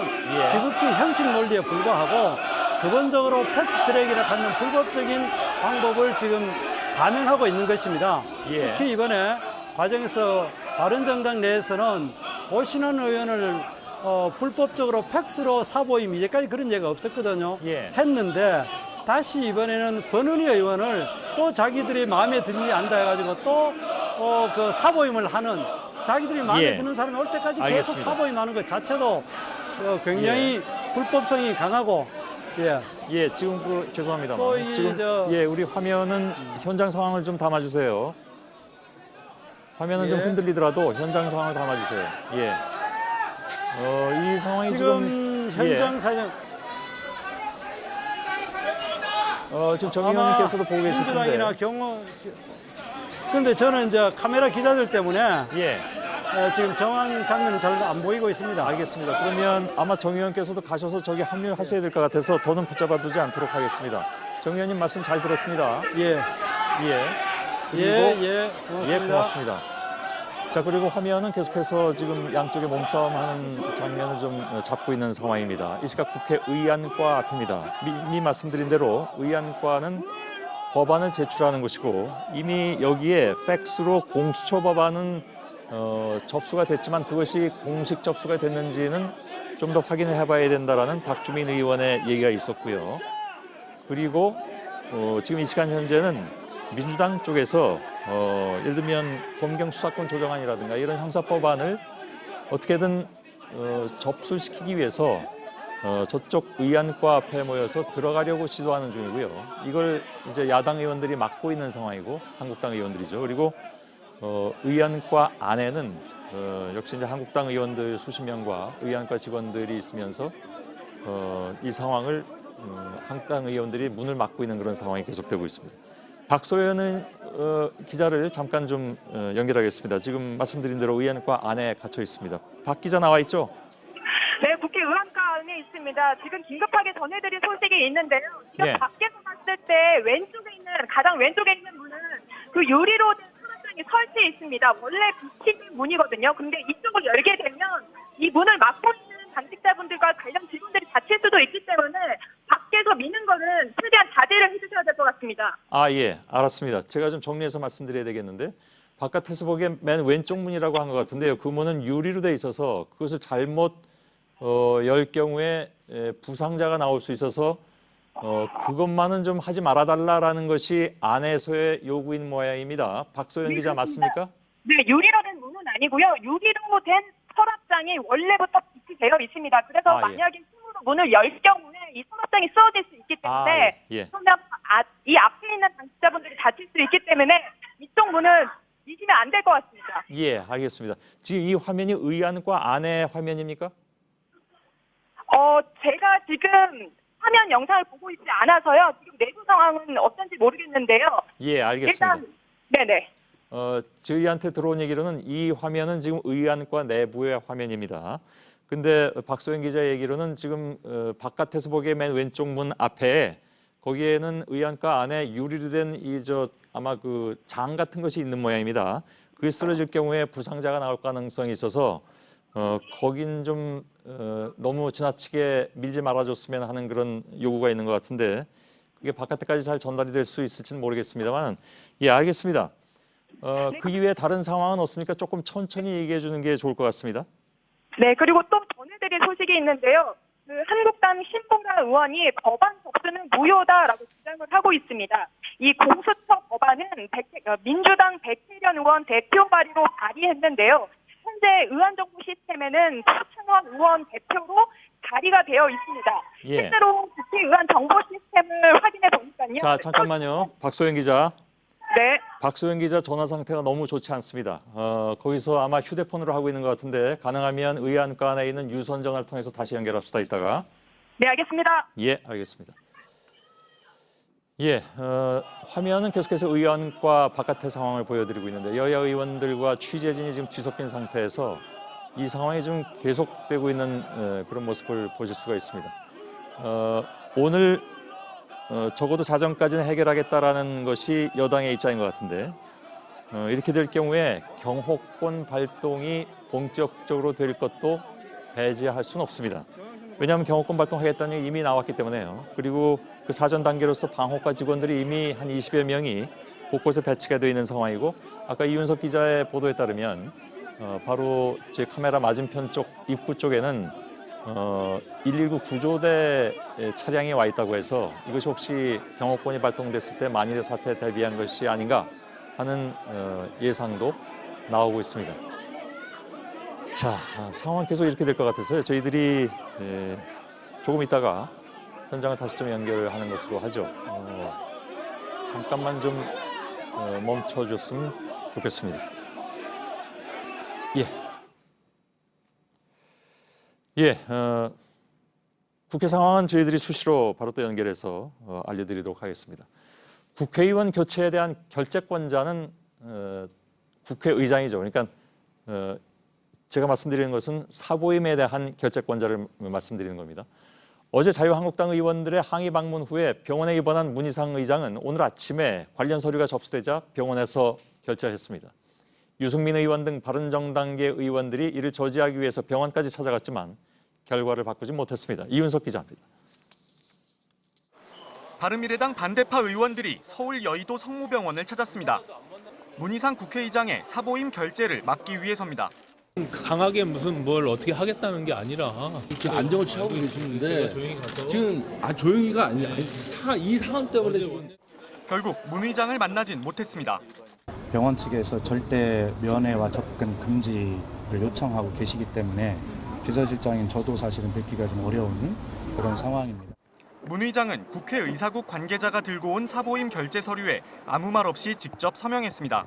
지극히 형식 논리에 불과하고 기본적으로 패스트트랙이라 하는 불법적인 방법을 지금 감행하고 있는 것입니다. 특히 이번에 과정에서 바른정당 내에서는 오신환 의원을 불법적으로 팩스로 사보임 이제까지 그런 얘기가 없었거든요. 했는데 다시 이번에는 권은희 의원을 또 자기들이 마음에 드는지 안다 해가지고 또 그 사보임을 하는 자기들이 마음에 드는 사람이 올 때까지 계속 사보임하는 것 자체도 굉장히 불법성이 강하고 지금 죄송합니다만 지금 우리 화면은 현장 상황을 좀 담아주세요. 화면은 좀 흔들리더라도 현장 상황을 담아주세요. 이 상황이 지금 현장 사정 지금 정 의원님께서도 보고 계실 텐데. 민주당이나 경호. 그런데 저는 이제 카메라 기자들 때문에 지금 정황 장면은 잘 안 보이고 있습니다. 알겠습니다. 그러면 아마 정 의원께서도 가셔서 저기 합류하셔야 될 것 같아서 더는 붙잡아 두지 않도록 하겠습니다. 정 의원님 말씀 잘 들었습니다. 고맙습니다. 자, 그리고 화면은 계속해서 지금 양쪽에 몸싸움하는 장면을 좀 잡고 있는 상황입니다. 이 시각 국회 의안과 앞입니다. 이미 말씀드린 대로 의안과는 법안을 제출하는 곳이고 이미 여기에 팩스로 공수처 법안은 접수가 됐지만 그것이 공식 접수가 됐는지는 좀 더 확인을 해봐야 된다라는 박주민 의원의 얘기가 있었고요. 그리고 지금 이 시간 현재는 민주당 쪽에서 예를 들면 검경 수사권 조정안이라든가 이런 형사법안을 어떻게든 접수시키기 위해서 저쪽 의안과 앞에 모여서 들어가려고 시도하는 중이고요. 이걸 이제 야당 의원들이 막고 있는 상황이고 한국당 의원들이죠. 그리고 의안과 안에는 역시 이제 한국당 의원들 수십 명과 의안과 직원들이 있으면서 이 상황을 한국당 의원들이 문을 막고 있는 그런 상황이 계속되고 있습니다. 박소연 기자를 잠깐 좀 연결하겠습니다. 지금 말씀드린 대로 의안과 안에 갇혀 있습니다. 박 기자 나와 있죠? 네, 국회 의안과 안에 있습니다. 지금 긴급하게 전해드린 소식이 있는데요. 지금 예. 밖에서 봤을 때 가장 왼쪽에 있는 문은 그 유리로 된 서랍장이 설치해 있습니다. 원래 비치는 문이거든요. 근데 이쪽을 열게 되면 이 문을 막고 있는 당직자분들과 관련 직원들이 다칠 수도 있기 때문에 밖에서 미는 거는 최대한 자제를 해주셔야 될 것 같습니다. 아, 예, 알았습니다. 제가 좀 정리해서 말씀드려야 되겠는데 바깥에서 보기엔 맨 왼쪽 문이라고 한 것 같은데요. 그 문은 유리로 돼 있어서 그것을 잘못 열 경우에 부상자가 나올 수 있어서 그것만은 좀 하지 말아달라라는 것이 안에서의 요구인 모양입니다. 박소연 기자 맞습니까? 네, 유리로 된 문은 아니고요. 유리로 된 서랍장이 원래부터 비치되어 있습니다. 그래서 만약에 힘으로 문을 열 경우에 이 서랍장이 쓰러질 수 있기 때문에 그러면 이 앞에 있는 당직자분들이 다칠 수 있기 때문에 이쪽 문은 미시면 안 될 것 같습니다. 예, 알겠습니다. 지금 이 화면이 의안과 안의 화면입니까? 제가 지금 화면 영상을 보고 있지 않아서요. 지금 내부 상황은 어떤지 모르겠는데요. 예, 알겠습니다. 일단, 네네. 저희한테 들어온 얘기로는 이 화면은 지금 의안과 내부의 화면입니다. 근데 박소연 기자 얘기로는 지금 바깥에서 보기에 맨 왼쪽 문 앞에 거기에는 의안과 안에 유리로 된 아마 그 장 같은 것이 있는 모양입니다. 그게 쓰러질 경우에 부상자가 나올 가능성이 있어서 거긴 좀 너무 지나치게 밀지 말아줬으면 하는 그런 요구가 있는 것 같은데 그게 바깥에까지 잘 전달이 될 수 있을지는 모르겠습니다만 예, 알겠습니다. 그 이외에 다른 상황은 없습니까? 조금 천천히 얘기해 주는 게 좋을 것 같습니다. 네, 그리고 또 전해드릴 소식이 있는데요. 그 한국당 신보라 의원이 법안 접수는 무효다라고 주장을 하고 있습니다. 이 공수처 법안은 민주당 백혜련 의원 대표 발의로 발의했는데요. 현재 의안정보 시스템에는 박찬원 의원 대표로 자리가 되어 있습니다. 예. 실제로 국회의안 정보 시스템을 확인해 보니까요. 자, 잠깐만요. 박소연 기자. 네. 박소연 기자 전화 상태가 너무 좋지 않습니다. 거기서 아마 휴대폰으로 하고 있는 것 같은데 가능하면 의안과 안에 있는 유선 전화를 통해서 다시 연결합시다. 이따가. 네, 알겠습니다. 예, 알겠습니다. 예, 화면은 계속해서 의안과 바깥의 상황을 보여드리고 있는데 여야 의원들과 취재진이 지금 뒤섞인 상태에서 이 상황이 좀 계속되고 있는 그런 모습을 보실 수가 있습니다. 오늘 적어도 자정까지는 해결하겠다라는 것이 여당의 입장인 것 같은데 이렇게 될 경우에 경호권 발동이 본격적으로 될 것도 배제할 수는 없습니다. 왜냐하면 경호권 발동하겠다는 게 이미 나왔기 때문에요. 그리고 그 사전 단계로서 방호과 직원들이 이미 한 20여 명이 곳곳에 배치가 되어 있는 상황이고 아까 이윤석 기자의 보도에 따르면 바로 제 카메라 맞은편 쪽 입구 쪽에는 119 구조대 차량이 와 있다고 해서 이것이 혹시 경호권이 발동됐을 때 만일의 사태에 대비한 것이 아닌가 하는 예상도 나오고 있습니다. 자, 상황 계속 이렇게 될 것 같아서요. 저희들이 조금 있다가 현장을 다시 좀 연결하는 것으로 하죠. 잠깐만 좀 멈춰줬으면 좋겠습니다. 국회 상황은 저희들이 수시로 바로 또 연결해서 알려드리도록 하겠습니다. 국회의원 교체에 대한 결재권자는 국회의장이죠. 그러니까 제가 말씀드리는 것은 사보임에 대한 결재권자를 말씀드리는 겁니다. 어제 자유한국당 의원들의 항의 방문 후에 병원에 입원한 문희상 의장은 오늘 아침에 관련 서류가 접수되자 병원에서 결재를 했습니다. 유승민 의원 등 바른정당계 의원들이 이를 저지하기 위해서 병원까지 찾아갔지만 결과를 바꾸지 못했습니다. 이윤석 기자입니다. 바른미래당 반대파 의원들이 서울 여의도 성모병원을 찾았습니다. 문희상 국회의장의 사보임 결재를 막기 위해서입니다. 강하게 무슨 뭘 어떻게 하겠다는 게 아니라 지금 안정을 취하고 계시는데 지금 조용히가 아니라 이 상황 때문에 지금. 결국 문 의장을 만나진 못했습니다. 병원 측에서 절대 면회와 접근 금지를 요청하고 계시기 때문에 비서실장인 저도 사실은 뵙기가 좀 어려운 그런 상황입니다. 문 의장은 국회 의사국 관계자가 들고 온 사보임 결재 서류에 아무 말 없이 직접 서명했습니다.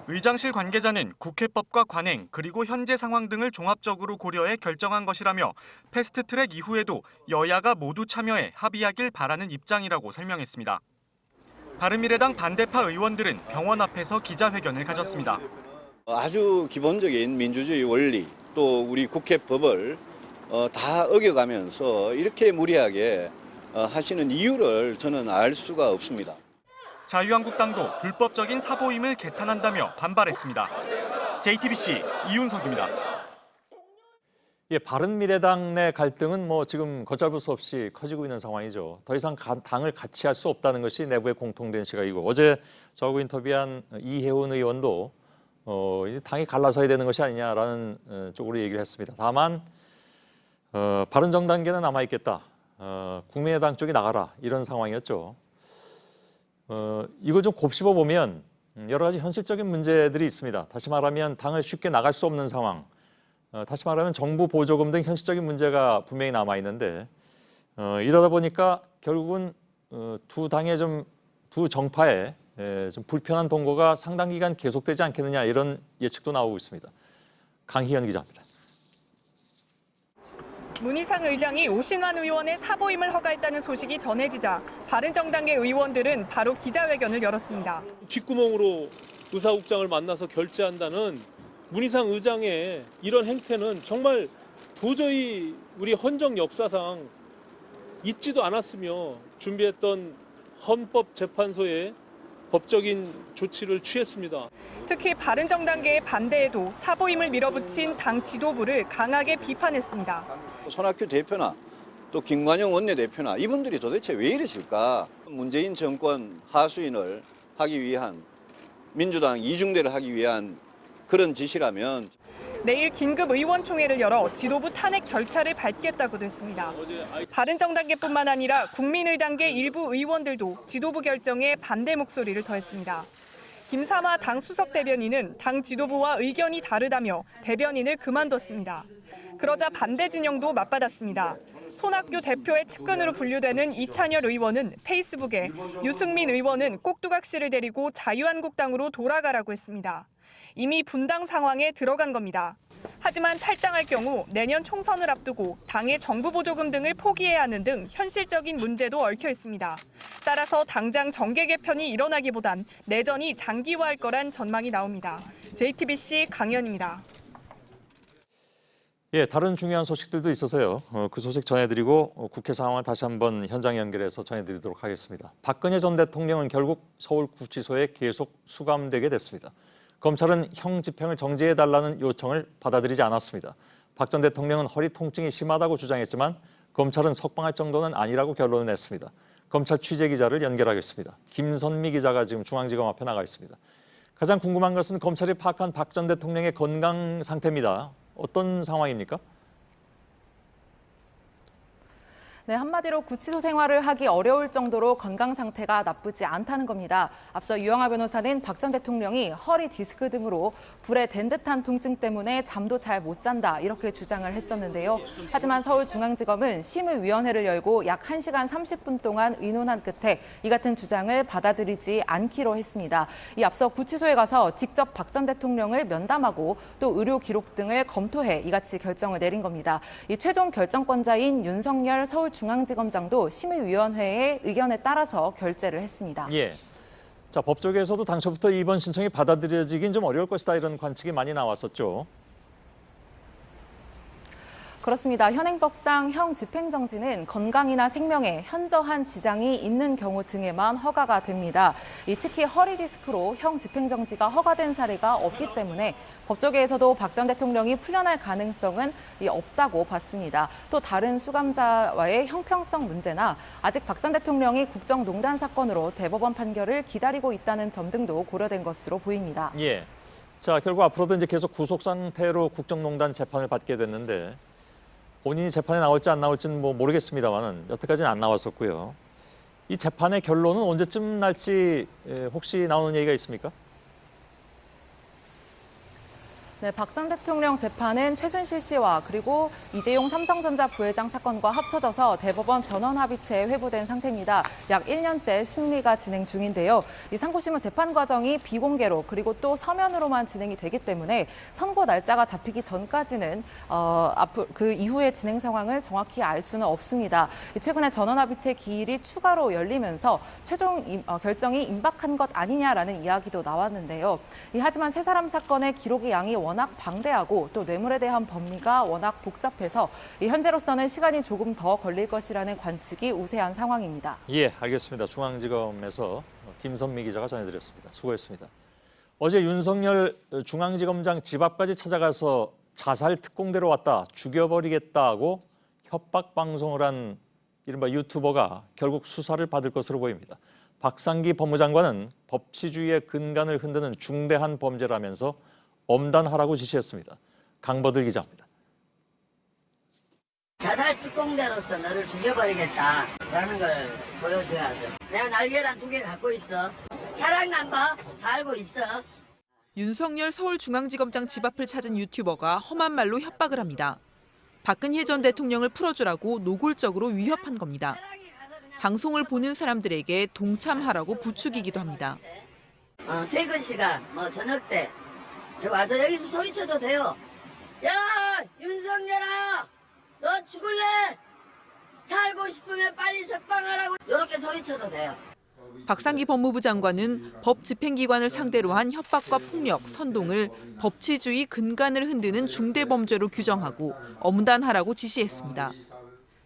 의장실 관계자는 국회법과 관행 그리고 현재 상황 등을 종합적으로 고려해 결정한 것이라며 패스트트랙 이후에도 여야가 모두 참여해 합의하길 바라는 입장이라고 설명했습니다. 바른미래당 반대파 의원들은 병원 앞에서 기자회견을 가졌습니다. 아주 기본적인 민주주의 원리 또 우리 국회법을 다 어겨가면서 이렇게 무리하게 하시는 이유를 저는 알 수가 없습니다. 자유한국당도 불법적인 사보임을 개탄한다며 반발했습니다. JTBC 이윤석입니다. 예, 바른미래당 내 갈등은 지금 걷잡을 수 없이 커지고 있는 상황이죠. 더 이상 당을 같이 할 수 없다는 것이 내부의 공통된 시각이고 어제 저하고 인터뷰한 이혜훈 의원도 당이 갈라서야 되는 것이 아니냐라는 쪽으로 얘기를 했습니다. 다만 바른정당계는 남아있겠다. 국민의당 쪽이 나가라. 이런 상황이었죠. 이걸 좀 곱씹어 보면 여러 가지 현실적인 문제들이 있습니다. 다시 말하면 당을 쉽게 나갈 수 없는 상황. 다시 말하면 정부 보조금 등 현실적인 문제가 분명히 남아있는데 이러다 보니까 결국은 두 정파의 좀 불편한 동거가 상당 기간 계속되지 않겠느냐 이런 예측도 나오고 있습니다. 강희연 기자입니다. 문희상 의장이 오신환 의원의 사보임을 허가했다는 소식이 전해지자 바른정당의 의원들은 바로 기자회견을 열었습니다. 뒷구멍으로 의사국장을 만나서 결재한다는 문희상 의장의 이런 행태는 정말 도저히 우리 헌정 역사상 있지도 않았으며 준비했던 헌법재판소에 법적인 조치를 취했습니다. 특히 바른정당계의 반대에도 사보임을 밀어붙인 당 지도부를 강하게 비판했습니다. 손학규 대표나 또 김관영 원내대표나 이분들이 도대체 왜 이러실까? 문재인 정권 하수인을 하기 위한 민주당 이중대를 하기 위한 그런 짓이라면 내일 긴급 의원총회를 열어 지도부 탄핵 절차를 밟겠다고도 했습니다. 바른정당계뿐만 아니라 국민의당계 일부 의원들도 지도부 결정에 반대 목소리를 더했습니다. 김삼아 당 수석 대변인은 당 지도부와 의견이 다르다며 대변인을 그만뒀습니다. 그러자 반대 진영도 맞받았습니다. 손학규 대표의 측근으로 분류되는 이찬열 의원은 페이스북에 유승민 의원은 꼭두각시를 데리고 자유한국당으로 돌아가라고 했습니다. 이미 분당 상황에 들어간 겁니다. 하지만 탈당할 경우 내년 총선을 앞두고 당의 정부 보조금 등을 포기해야 하는 등 현실적인 문제도 얽혀 있습니다. 따라서 당장 정계 개편이 일어나기보단 내전이 장기화할 거란 전망이 나옵니다. JTBC 강연입니다. 예, 다른 중요한 소식들도 있어서요. 그 소식 전해드리고 국회 상황을 다시 한번 현장 연결해서 전해드리도록 하겠습니다. 박근혜 전 대통령은 결국 서울구치소에 계속 수감되게 됐습니다. 검찰은 형 집행을 정지해달라는 요청을 받아들이지 않았습니다. 박 전 대통령은 허리 통증이 심하다고 주장했지만 검찰은 석방할 정도는 아니라고 결론을 냈습니다. 검찰 취재기자를 연결하겠습니다. 김선미 기자가 지금 중앙지검 앞에 나가 있습니다. 가장 궁금한 것은 검찰이 파악한 박 전 대통령의 건강 상태입니다. 어떤 상황입니까? 네, 한마디로 구치소 생활을 하기 어려울 정도로 건강 상태가 나쁘지 않다는 겁니다. 앞서 유영하 변호사는 박 전 대통령이 허리 디스크 등으로 불에 댄 듯한 통증 때문에 잠도 잘 못 잔다 이렇게 주장을 했었는데요. 하지만 서울중앙지검은 심의위원회를 열고 약 1시간 30분 동안 의논한 끝에 이 같은 주장을 받아들이지 않기로 했습니다. 이 앞서 구치소에 가서 직접 박 전 대통령을 면담하고 또 의료 기록 등을 검토해 이같이 결정을 내린 겁니다. 이 최종 결정권자인 윤석열 서울중앙지검장도 심의위원회의 의견에 따라서 결재를 했습니다. 예. 자, 법 쪽에서도 당초부터 이번 신청이 받아들여지긴 좀 어려울 것이다 이런 관측이 많이 나왔었죠. 그렇습니다. 현행법상 형 집행정지는 건강이나 생명에 현저한 지장이 있는 경우 등에만 허가가 됩니다. 특히 허리 디스크로 형 집행정지가 허가된 사례가 없기 때문에 법조계에서도 박 전 대통령이 풀려날 가능성은 없다고 봤습니다. 또 다른 수감자와의 형평성 문제나 아직 박 전 대통령이 국정농단 사건으로 대법원 판결을 기다리고 있다는 점 등도 고려된 것으로 보입니다. 예. 자, 결국 앞으로도 이제 계속 구속 상태로 국정농단 재판을 받게 됐는데 본인이 재판에 나올지 안 나올지는 뭐 모르겠습니다만은 여태까지는 안 나왔었고요. 이 재판의 결론은 언제쯤 날지 혹시 나오는 얘기가 있습니까? 네, 박 전 대통령 재판은 최순실 씨와 그리고 이재용 삼성전자 부회장 사건과 합쳐져서 대법원 전원합의체에 회부된 상태입니다. 약 1년째 심리가 진행 중인데요. 이 상고심은 재판 과정이 비공개로 그리고 또 서면으로만 진행이 되기 때문에 선고 날짜가 잡히기 전까지는 그 이후의 진행 상황을 정확히 알 수는 없습니다. 최근에 전원합의체 기일이 추가로 열리면서 최종 결정이 임박한 것 아니냐라는 이야기도 나왔는데요. 하지만 세 사람 사건의 기록의 양이 워낙 방대하고 또 뇌물에 대한 법리가 워낙 복잡해서 현재로서는 시간이 조금 더 걸릴 것이라는 관측이 우세한 상황입니다. 예, 알겠습니다. 중앙지검에서 김선미 기자가 전해드렸습니다. 수고했습니다. 어제 윤석열 중앙지검장 집 앞까지 찾아가서 자살 특공대로 왔다, 죽여버리겠다고 협박 방송을 한 이른바 유튜버가 결국 수사를 받을 것으로 보입니다. 박상기 법무장관은 법치주의의 근간을 흔드는 중대한 범죄라면서 엄단하라고 지시했습니다. 강버들 기자입니다. 자살 특공대로서 너를 죽여버리겠다라는 걸 보여줘야죠. 내가 날개란 2개 갖고 있어. 차량난 봐. 다 알고 있어. 윤석열 서울중앙지검장 집 앞을 찾은 유튜버가 험한 말로 협박을 합니다. 박근혜 전 대통령을 풀어주라고 노골적으로 위협한 겁니다. 방송을 보는 사람들에게 동참하라고 부추기기도 합니다. 퇴근 시간, 저녁 때 여기 와서 여기서 소리쳐도 돼요. 야, 윤석열아, 너 죽을래? 살고 싶으면 빨리 석방하라고 이렇게 소리쳐도 돼요. 박상기 법무부 장관은 법 집행기관을 상대로 한 협박과 폭력, 선동을 법치주의 근간을 흔드는 중대범죄로 규정하고 엄단하라고 지시했습니다.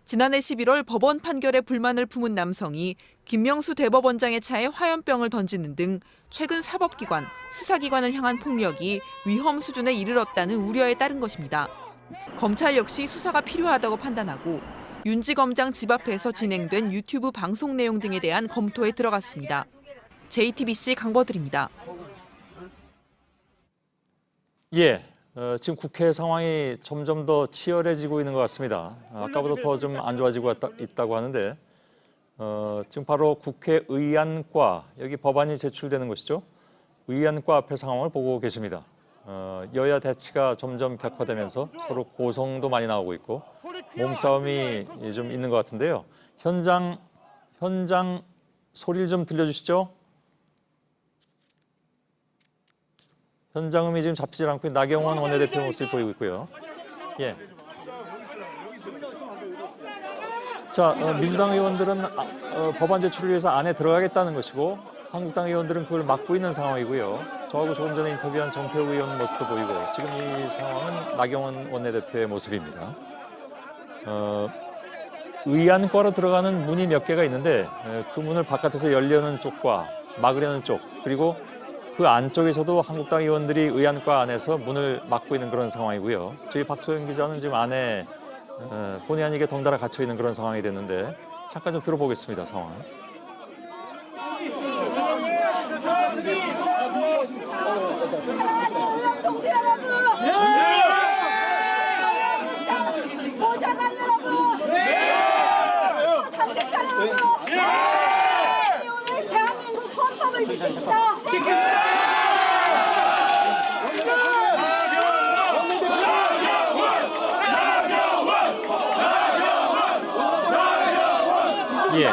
지난해 11월 법원 판결에 불만을 품은 남성이 김명수 대법원장의 차에 화염병을 던지는 등 최근 사법기관, 수사기관을 향한 폭력이 위험 수준에 이르렀다는 우려에 따른 것입니다. 검찰 역시 수사가 필요하다고 판단하고 윤지검장 집 앞에서 진행된 유튜브 방송 내용 등에 대한 검토에 들어갔습니다. JTBC 강버들입니다. 예, 지금 국회 상황이 점점 더 치열해지고 있는 것 같습니다. 아까보다 더 좀 안 좋아지고 있다고 하는데 지금 바로 국회의안과, 여기 법안이 제출되는 것이죠. 의안과 앞의 상황을 보고 계십니다. 여야 대치가 점점 격화되면서 서로 고성도 많이 나오고 있고 몸싸움이 좀 있는 것 같은데요. 현장 소리를 좀 들려주시죠. 현장음이 지금 잡히질 않고 나경원 원내대표 모습을 보이고 있고요. 예. 자, 민주당 의원들은 법안 제출을 위해서 안에 들어가겠다는 것이고 한국당 의원들은 그걸 막고 있는 상황이고요. 저하고 조금 전에 인터뷰한 정태욱 의원 모습도 보이고 지금 이 상황은 나경원 원내대표의 모습입니다. 의안과로 들어가는 문이 몇 개가 있는데 그 문을 바깥에서 열려는 쪽과 막으려는 쪽, 그리고 그 안쪽에서도 한국당 의원들이 의안과 안에서 문을 막고 있는 그런 상황이고요. 저희 박소영 기자는 지금 안에 본의 아니게 덩달아 갇혀 있는 그런 상황이 됐는데 잠깐 좀 들어보겠습니다. 상황. 동지 여러분! 보좌관 여러분! 당직자 여러분! 오늘 대한민국 헌법을 지킵시다! 예.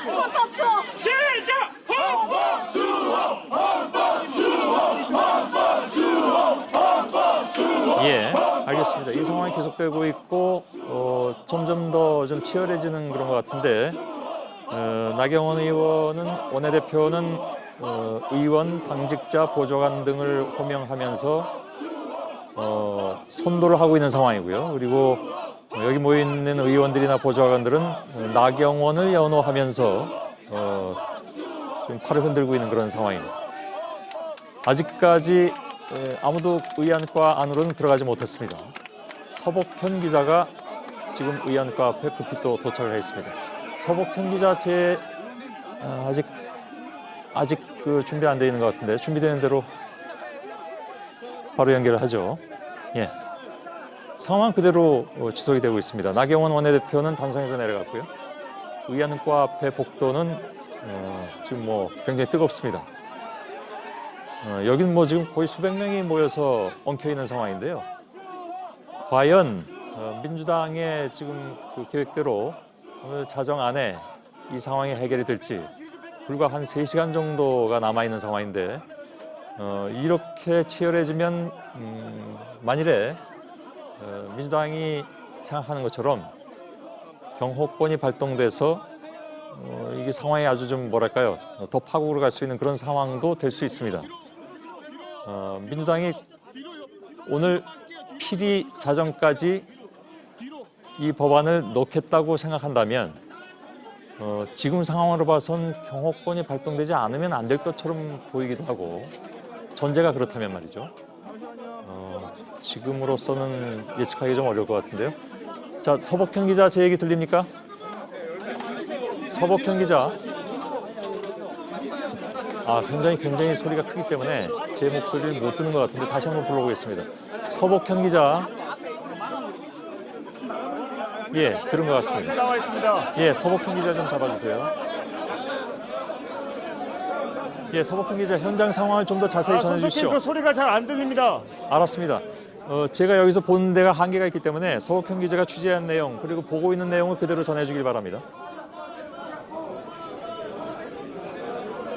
헌법 수호! 시작! 헌법 수호! 헌법 수호! 헌법 수호! 헌법 수호! 예, 알겠습니다. 이 상황이 계속되고 있고 점점 더 좀 치열해지는 그런 것 같은데 나경원 의원은 원내대표는 의원, 당직자, 보좌관 등을 호명하면서 선도를 하고 있는 상황이고요. 그리고 여기 모여 있는 의원들이나 보좌관들은 나경원을 연호하면서 지금 팔을 흔들고 있는 그런 상황입니다. 아직까지 아무도 의안과 안으로는 들어가지 못했습니다. 서복현 기자가 지금 의안과 앞에 급히 또 도착을 했습니다. 서복현 기자 아직 그 준비 안 돼 있는 것 같은데 준비되는 대로 바로 연결을 하죠. 예. 상황 그대로 지속이 되고 있습니다. 나경원 원내대표는 단상에서 내려갔고요. 의안과 앞에 복도는 지금 뭐 굉장히 뜨겁습니다. 여긴 뭐 지금 거의 수백 명이 모여서 엉켜 있는 상황인데요. 과연 민주당의 지금 그 계획대로 오늘 자정 안에 이 상황이 해결이 될지 불과 한 3시간 정도가 남아있는 상황인데 이렇게 치열해지면 만일에 민주당이 생각하는 것처럼 경호권이 발동돼서 이게 상황이 아주 좀 뭐랄까요 더 파국으로 갈 수 있는 그런 상황도 될 수 있습니다. 민주당이 오늘 필히 자정까지 이 법안을 넣겠다고 생각한다면 지금 상황으로 봐선 경호권이 발동되지 않으면 안 될 것처럼 보이기도 하고 전제가 그렇다면 말이죠. 지금으로서는 예측하기 좀 어려울 것 같은데요. 자, 서복현 기자 제 얘기 들립니까? 서복현 기자. 현장이 굉장히 소리가 크기 때문에 제 목소리를 못 듣는 것 같은데 다시 한번 불러보겠습니다. 서복현 기자. 예, 들은 것 같습니다. 나와 있습니다. 예, 서복현 기자 좀 잡아주세요. 예, 서복현 기자 현장 상황을 좀 더 자세히 전해주시죠. 그 소리가 잘 안 들립니다. 알았습니다. 제가 여기서 보는 데가 한계가 있기 때문에 서복현 기자가 취재한 내용 그리고 보고 있는 내용을 그대로 전해주길 바랍니다.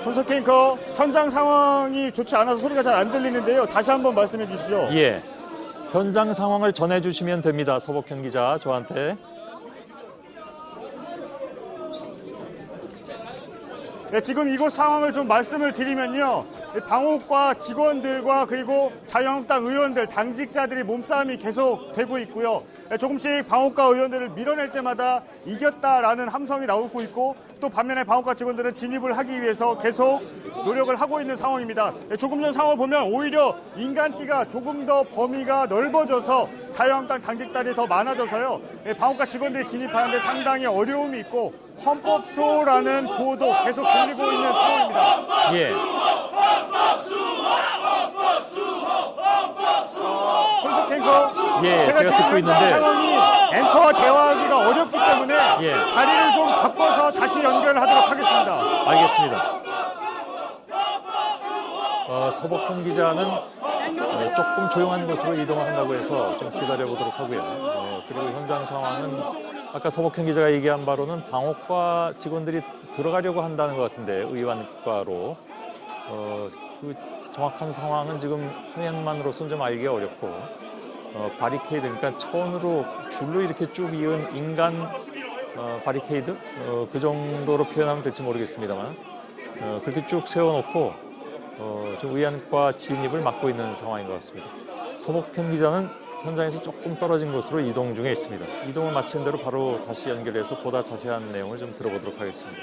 손석희 앵커, 현장 상황이 좋지 않아서 소리가 잘 안 들리는데요. 다시 한번 말씀해 주시죠. 예, 현장 상황을 전해주시면 됩니다. 서복현 기자 저한테. 네, 지금 이곳 상황을 좀 말씀을 드리면요. 방호과 직원들과 그리고 자유한국당 의원들, 당직자들이 몸싸움이 계속 되고 있고요. 조금씩 방호과 의원들을 밀어낼 때마다 이겼다라는 함성이 나오고 있고 또 반면에 방호과 직원들은 진입을 하기 위해서 계속 노력을 하고 있는 상황입니다. 조금 전 상황을 보면 오히려 인간띠가 조금 더 범위가 넓어져서 자유한국당 당직자들이 더 많아져서요. 방호과 직원들이 진입하는데 상당히 어려움이 있고 헌법소라는 구호도 계속 들리고 있는 상황입니다. 예. 손석 앵커, 예, 제가 듣고 있는데 상황이 앵커와 대화하기가 어렵기 때문에 예. 자리를 좀 바꿔서 다시 연결을 하도록 하겠습니다. 알겠습니다. 서복현 기자는 조금 조용한 곳으로 이동을 한다고 해서 좀 기다려보도록 하고요. 그리고 현장 상황은 아까 서복현 기자가 얘기한 바로는 방호과 직원들이 들어가려고 한다는 것 같은데 의원과로 그 정확한 상황은 지금 화면만으로서는 좀 알기가 어렵고 바리케이드, 그러니까 천으로 줄로 이렇게 쭉 이은 인간 바리케이드 그 정도로 표현하면 될지 모르겠습니다만 그렇게 쭉 세워놓고 지금 의안과 진입을 막고 있는 상황인 것 같습니다. 서복현 기자는 현장에서 조금 떨어진 곳으로 이동 중에 있습니다. 이동을 마친 대로 바로 다시 연결해서 보다 자세한 내용을 좀 들어보도록 하겠습니다.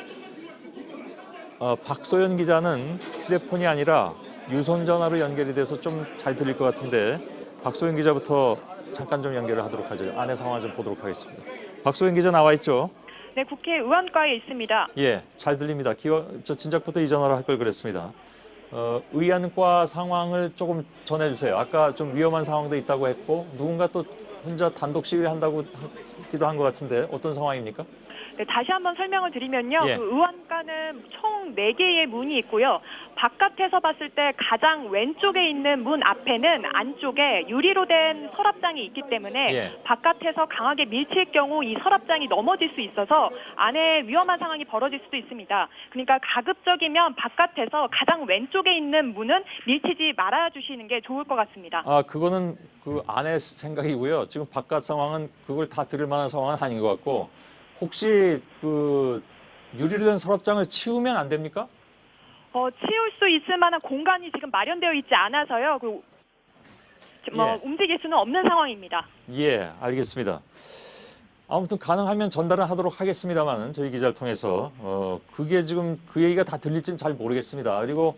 박소연 기자는 휴대폰이 아니라 유선 전화로 연결이 돼서 좀 잘 들릴 것 같은데 박소연 기자부터 잠깐 좀 연결을 하도록 하죠. 안의 상황을 좀 보도록 하겠습니다. 박소연 기자 나와 있죠? 네, 국회 의원과에 있습니다. 예, 잘 들립니다. 저 진작부터 이 전화로 할 걸 그랬습니다. 의안과 상황을 조금 전해주세요. 아까 좀 위험한 상황도 있다고 했고 누군가 또 혼자 단독 시위한다고 하기도 한 것 같은데 어떤 상황입니까? 네, 다시 한번 설명을 드리면요. 예. 그 의원과는 총 4개의 문이 있고요. 바깥에서 봤을 때 가장 왼쪽에 있는 문 앞에는 안쪽에 유리로 된 서랍장이 있기 때문에 예. 바깥에서 강하게 밀칠 경우 이 서랍장이 넘어질 수 있어서 안에 위험한 상황이 벌어질 수도 있습니다. 그러니까 가급적이면 바깥에서 가장 왼쪽에 있는 문은 밀치지 말아 주시는 게 좋을 것 같습니다. 그거는 그 안의 생각이고요. 지금 바깥 상황은 그걸 다 들을 만한 상황은 아닌 것 같고 혹시 그 유리로 된 서랍장을 치우면 안 됩니까? 치울 수 있을 만한 공간이 지금 마련되어 있지 않아서요. 움직일 수는 없는 상황입니다. 예, 알겠습니다. 아무튼 가능하면 전달은 하도록 하겠습니다만 저희 기자를 통해서 그게 지금 그 얘기가 다 들릴지는 잘 모르겠습니다. 그리고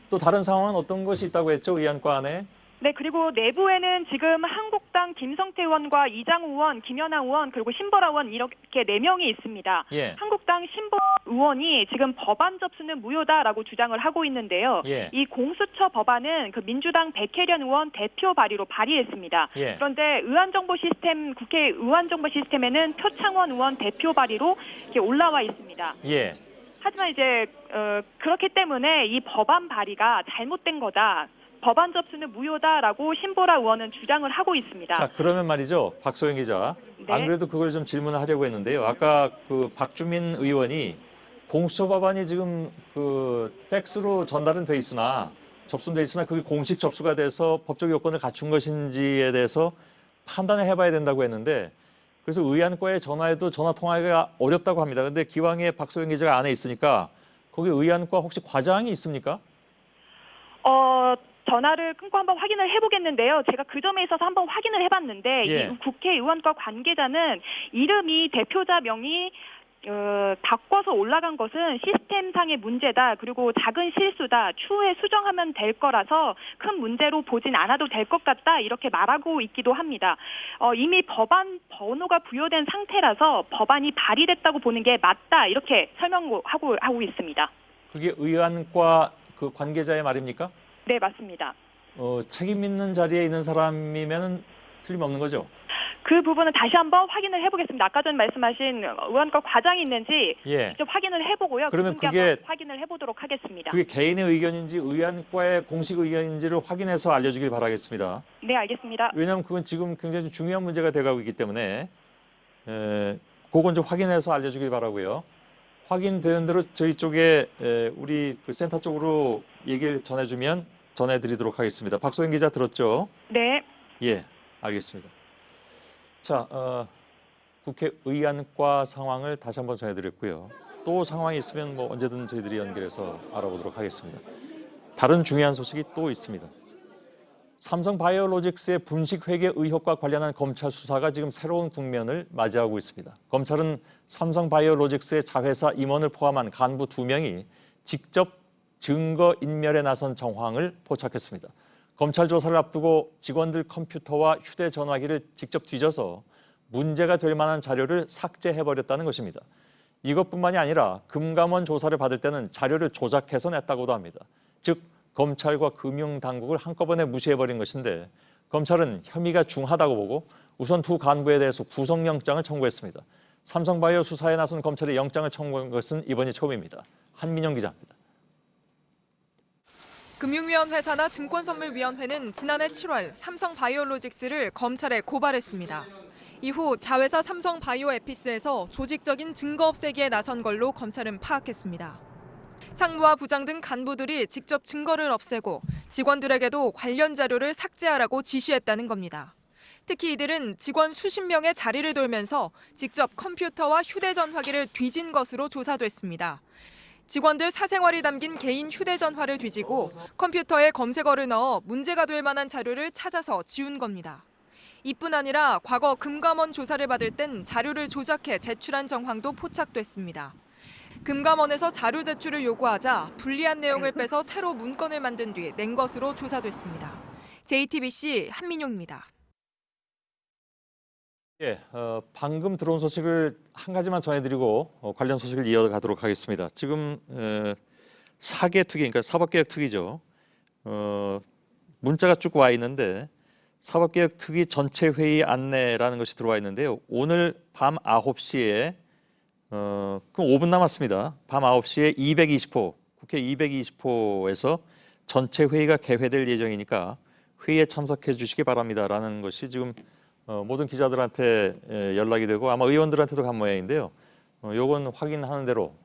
또 다른 상황은 어떤 것이 있다고 했죠? 의안과 안에? 네, 그리고 내부에는 지금 한국당 김성태 의원과 이장우 의원, 김연아 의원, 그리고 신보라 의원 이렇게 4명이 있습니다. 예. 한국당 신보라 의원이 지금 법안 접수는 무효다라고 주장을 하고 있는데요. 예. 이 공수처 법안은 그 민주당 백혜련 의원 대표 발의로 발의했습니다. 예. 그런데 국회 의안정보 시스템에는 표창원 의원 대표 발의로 이렇게 올라와 있습니다. 예. 하지만 이제 그렇기 때문에 이 법안 발의가 잘못된 거다. 법안 접수는 무효다라고 신보라 의원은 주장을 하고 있습니다. 자, 그러면 말이죠. 박소영 기자. 네. 안 그래도 그걸 좀 질문을 하려고 했는데요. 아까 그 박주민 의원이 공수처 법안이 지금 그 팩스로 전달은 돼 있으나 접수돼 있으나 그게 공식 접수가 돼서 법적 요건을 갖춘 것인지에 대해서 판단을 해봐야 된다고 했는데 그래서 의안과에 전화해도 전화 통화가 어렵다고 합니다. 그런데 기왕에 박소영 기자가 안에 있으니까 거기 의안과 혹시 과장이 있습니까? 전화를 끊고 한번 확인을 해보겠는데요. 제가 그 점에 있어서 한번 확인을 해봤는데 예. 이 국회의원과 관계자는 이름이 대표자 명이 바꿔서 올라간 것은 시스템상의 문제다. 그리고 작은 실수다. 추후에 수정하면 될 거라서 큰 문제로 보진 않아도 될 것 같다. 이렇게 말하고 있기도 합니다. 이미 법안 번호가 부여된 상태라서 법안이 발의됐다고 보는 게 맞다. 이렇게 설명하고 있습니다. 그게 의안과 그 관계자의 말입니까? 네, 맞습니다. 책임 있는 자리에 있는 사람이면 틀림없는 거죠? 그 부분은 다시 한번 확인을 해보겠습니다. 아까 전 말씀하신 의원과 과장이 있는지 예. 직접 확인을 해보고요. 그러면 그분께 그게- 한번 확인을 해보도록 하겠습니다. 그게 개인의 의견인지 의안과의 공식 의견인지를 확인해서 알려주길 바라겠습니다. 네, 알겠습니다. 왜냐하면 그건 지금 굉장히 중요한 문제가 돼가고 있기 때문에 그건 좀 확인해서 알려주길 바라고요. 확인되는 대로 저희 쪽에 우리 그 센터 쪽으로 얘기를 전해주면 전해드리도록 하겠습니다. 박소영 기자 들었죠? 네. 예, 알겠습니다. 자, 국회 의안과 상황을 다시 한번 전해드렸고요. 또 상황이 있으면 뭐 언제든 저희들이 연결해서 알아보도록 하겠습니다. 다른 중요한 소식이 또 있습니다. 삼성바이오로직스의 분식회계 의혹과 관련한 검찰 수사가 지금 새로운 국면을 맞이하고 있습니다. 검찰은 삼성바이오로직스의 자회사 임원을 포함한 간부 2명이 직접 증거인멸에 나선 정황을 포착했습니다. 검찰 조사를 앞두고 직원들 컴퓨터와 휴대전화기를 직접 뒤져서 문제가 될 만한 자료를 삭제해버렸다는 것입니다. 이것뿐만이 아니라 금감원 조사를 받을 때는 자료를 조작해서 냈다고도 합니다. 즉 검찰과 금융당국을 한꺼번에 무시해버린 것인데 검찰은 혐의가 중하다고 보고 우선 2 간부에 대해서 구속영장을 청구했습니다. 삼성바이오 수사에 나선 검찰이 영장을 청구한 것은 이번이 처음입니다. 한민영 기자입니다. 금융위원회 산하 증권선물위원회는 지난해 7월 삼성바이오로직스를 검찰에 고발했습니다. 이후 자회사 삼성바이오에피스에서 조직적인 증거 없애기에 나선 걸로 검찰은 파악했습니다. 상무와 부장 등 간부들이 직접 증거를 없애고 직원들에게도 관련 자료를 삭제하라고 지시했다는 겁니다. 특히 이들은 직원 수십 명의 자리를 돌면서 직접 컴퓨터와 휴대전화기를 뒤진 것으로 조사됐습니다. 직원들 사생활이 담긴 개인 휴대전화를 뒤지고 컴퓨터에 검색어를 넣어 문제가 될 만한 자료를 찾아서 지운 겁니다. 이뿐 아니라 과거 금감원 조사를 받을 땐 자료를 조작해 제출한 정황도 포착됐습니다. 금감원에서 자료 제출을 요구하자 불리한 내용을 빼서 새로 문건을 만든 뒤 낸 것으로 조사됐습니다. JTBC 한민용입니다. 예, 방금 들어온 소식을 한 가지만 전해드리고 관련 소식을 이어가도록 하겠습니다. 지금 사개 투기, 그러니까 사법개혁 투기죠. 문자가 쭉 와 있는데 사법개혁 투기 전체 회의 안내라는 것이 들어와 있는데요. 오늘 밤 9시에 그럼 5분 남았습니다. 밤 9시에 220호, 국회 220호에서 전체 회의가 개회될 예정이니까 회의에 참석해 주시기 바랍니다라는 것이 지금 모든 기자들한테 연락이 되고 아마 의원들한테도 간 모양인데요. 요건 확인하는 대로